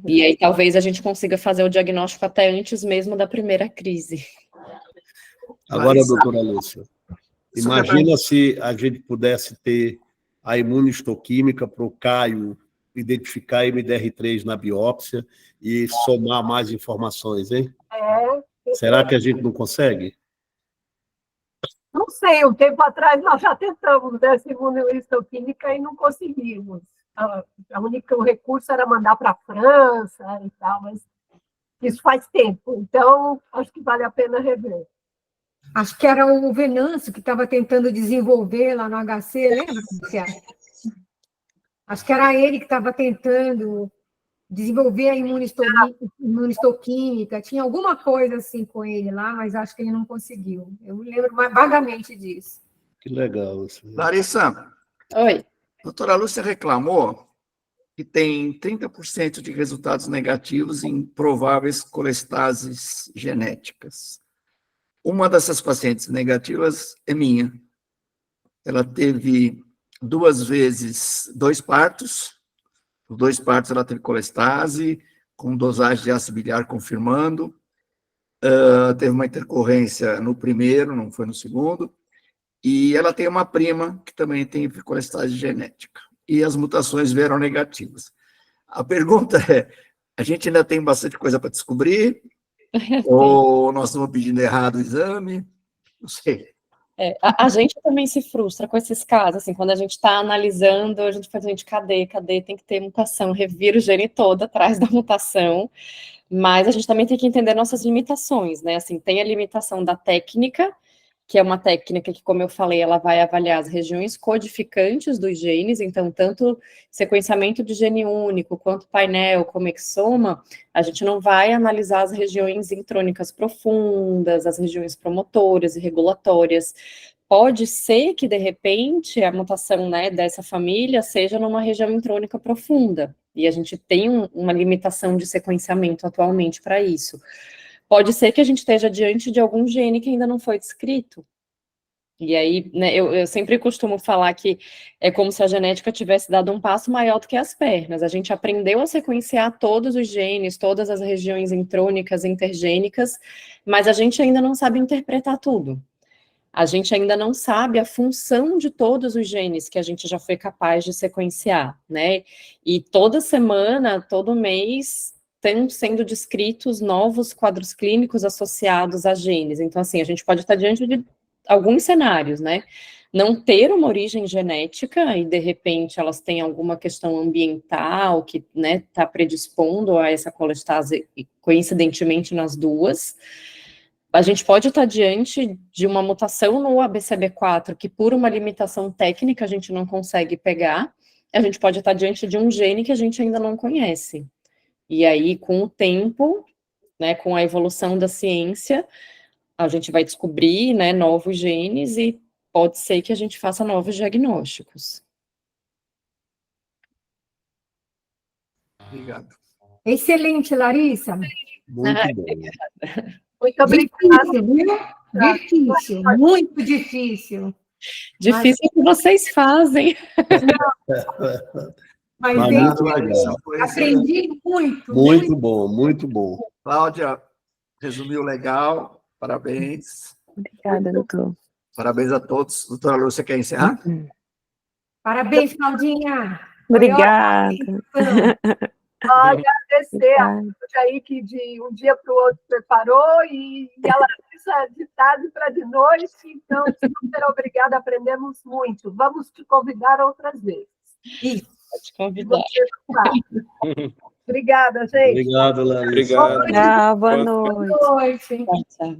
Speaker 4: E aí talvez a gente consiga fazer o diagnóstico até antes mesmo da primeira crise.
Speaker 9: Agora,
Speaker 2: Larissa,
Speaker 9: doutora Lúcia, imagina se a gente pudesse ter a imunistoquímica para o Caio identificar MDR3 na biópsia e somar mais informações, hein? Será que a gente não consegue?
Speaker 3: Não sei, um tempo atrás nós já tentamos dessa imunistoquímica e não conseguimos. O recurso era mandar para a França e tal, mas isso faz tempo, então acho que vale a pena rever.
Speaker 8: Acho que era o Venâncio que estava tentando desenvolver lá no HC, lembra, Luciana? Acho que era ele que estava tentando desenvolver a imunistoquímica, tinha alguma coisa assim com ele lá, mas acho que ele não conseguiu. Eu me lembro vagamente disso.
Speaker 9: Que legal.
Speaker 2: Larissa,
Speaker 4: Oi.
Speaker 2: a doutora Lúcia reclamou que tem 30% de resultados negativos em prováveis colestases genéticas. Uma dessas pacientes negativas é minha. Ela teve 2 vezes 2 partos. Os 2 partos ela teve colestase, com dosagem de ácido biliar confirmando. Teve uma intercorrência no primeiro, não foi no segundo. E ela tem uma prima que também tem colestase genética. E as mutações vieram negativas. A pergunta é, a gente ainda tem bastante coisa para descobrir? Ou nós estamos pedindo errado o exame? Não sei.
Speaker 4: A gente também se frustra com esses casos, assim, quando a gente está analisando, a gente faz, cadê, tem que ter mutação, revira o gene todo atrás da mutação, mas a gente também tem que entender nossas limitações, né, assim, tem a limitação da técnica, que é uma técnica que, como eu falei, ela vai avaliar as regiões codificantes dos genes, então, tanto sequenciamento de gene único, quanto painel, como exoma, a gente não vai analisar as regiões intrônicas profundas, as regiões promotoras e regulatórias. Pode ser que, de repente, a mutação, né, dessa família seja numa região intrônica profunda, e a gente tem uma limitação de sequenciamento atualmente para isso. Pode ser que a gente esteja diante de algum gene que ainda não foi descrito. E aí, né, eu sempre costumo falar que é como se a genética tivesse dado um passo maior do que as pernas. A gente aprendeu a sequenciar todos os genes, todas as regiões intrônicas, intergênicas, mas a gente ainda não sabe interpretar tudo. A gente ainda não sabe a função de todos os genes que a gente já foi capaz de sequenciar, né? E toda semana, todo mês, estão sendo descritos novos quadros clínicos associados a genes. Então, assim, a gente pode estar diante de alguns cenários, né? Não ter uma origem genética e, de repente, elas têm alguma questão ambiental que, né, está predispondo a essa colestase, coincidentemente, nas duas. A gente pode estar diante de uma mutação no ABCB4 que, por uma limitação técnica, a gente não consegue pegar. A gente pode estar diante de um gene que a gente ainda não conhece. E aí, com o tempo, né, com a evolução da ciência, a gente vai descobrir, né, novos genes e pode ser que a gente faça novos diagnósticos.
Speaker 2: Obrigado.
Speaker 8: Excelente, Larissa.
Speaker 9: Muito bom.
Speaker 3: Muito obrigada.
Speaker 8: Difícil, viu? Difícil, muito difícil.
Speaker 4: Difícil que vocês fazem.
Speaker 8: Mas
Speaker 9: Muito
Speaker 8: eu
Speaker 9: legal.
Speaker 8: aprendi muito.
Speaker 9: Muito bom, muito bom.
Speaker 2: Cláudia, resumiu legal. Parabéns.
Speaker 6: Obrigada, doutor.
Speaker 2: Parabéns a todos. Doutora Lúcia, quer encerrar?
Speaker 8: Parabéns, Claudinha.
Speaker 6: Obrigada.
Speaker 3: Agradecer a Cláudia aí que de um dia para o outro preparou e ela fez de tarde para de noite, então super obrigada, aprendemos muito. Vamos te convidar outras vezes.
Speaker 8: Isso.
Speaker 4: Pode convidar.
Speaker 3: Obrigada, gente.
Speaker 9: Obrigado, Larissa.
Speaker 10: Obrigado.
Speaker 6: Boa noite.
Speaker 8: Boa noite.
Speaker 4: Tchau, tchau.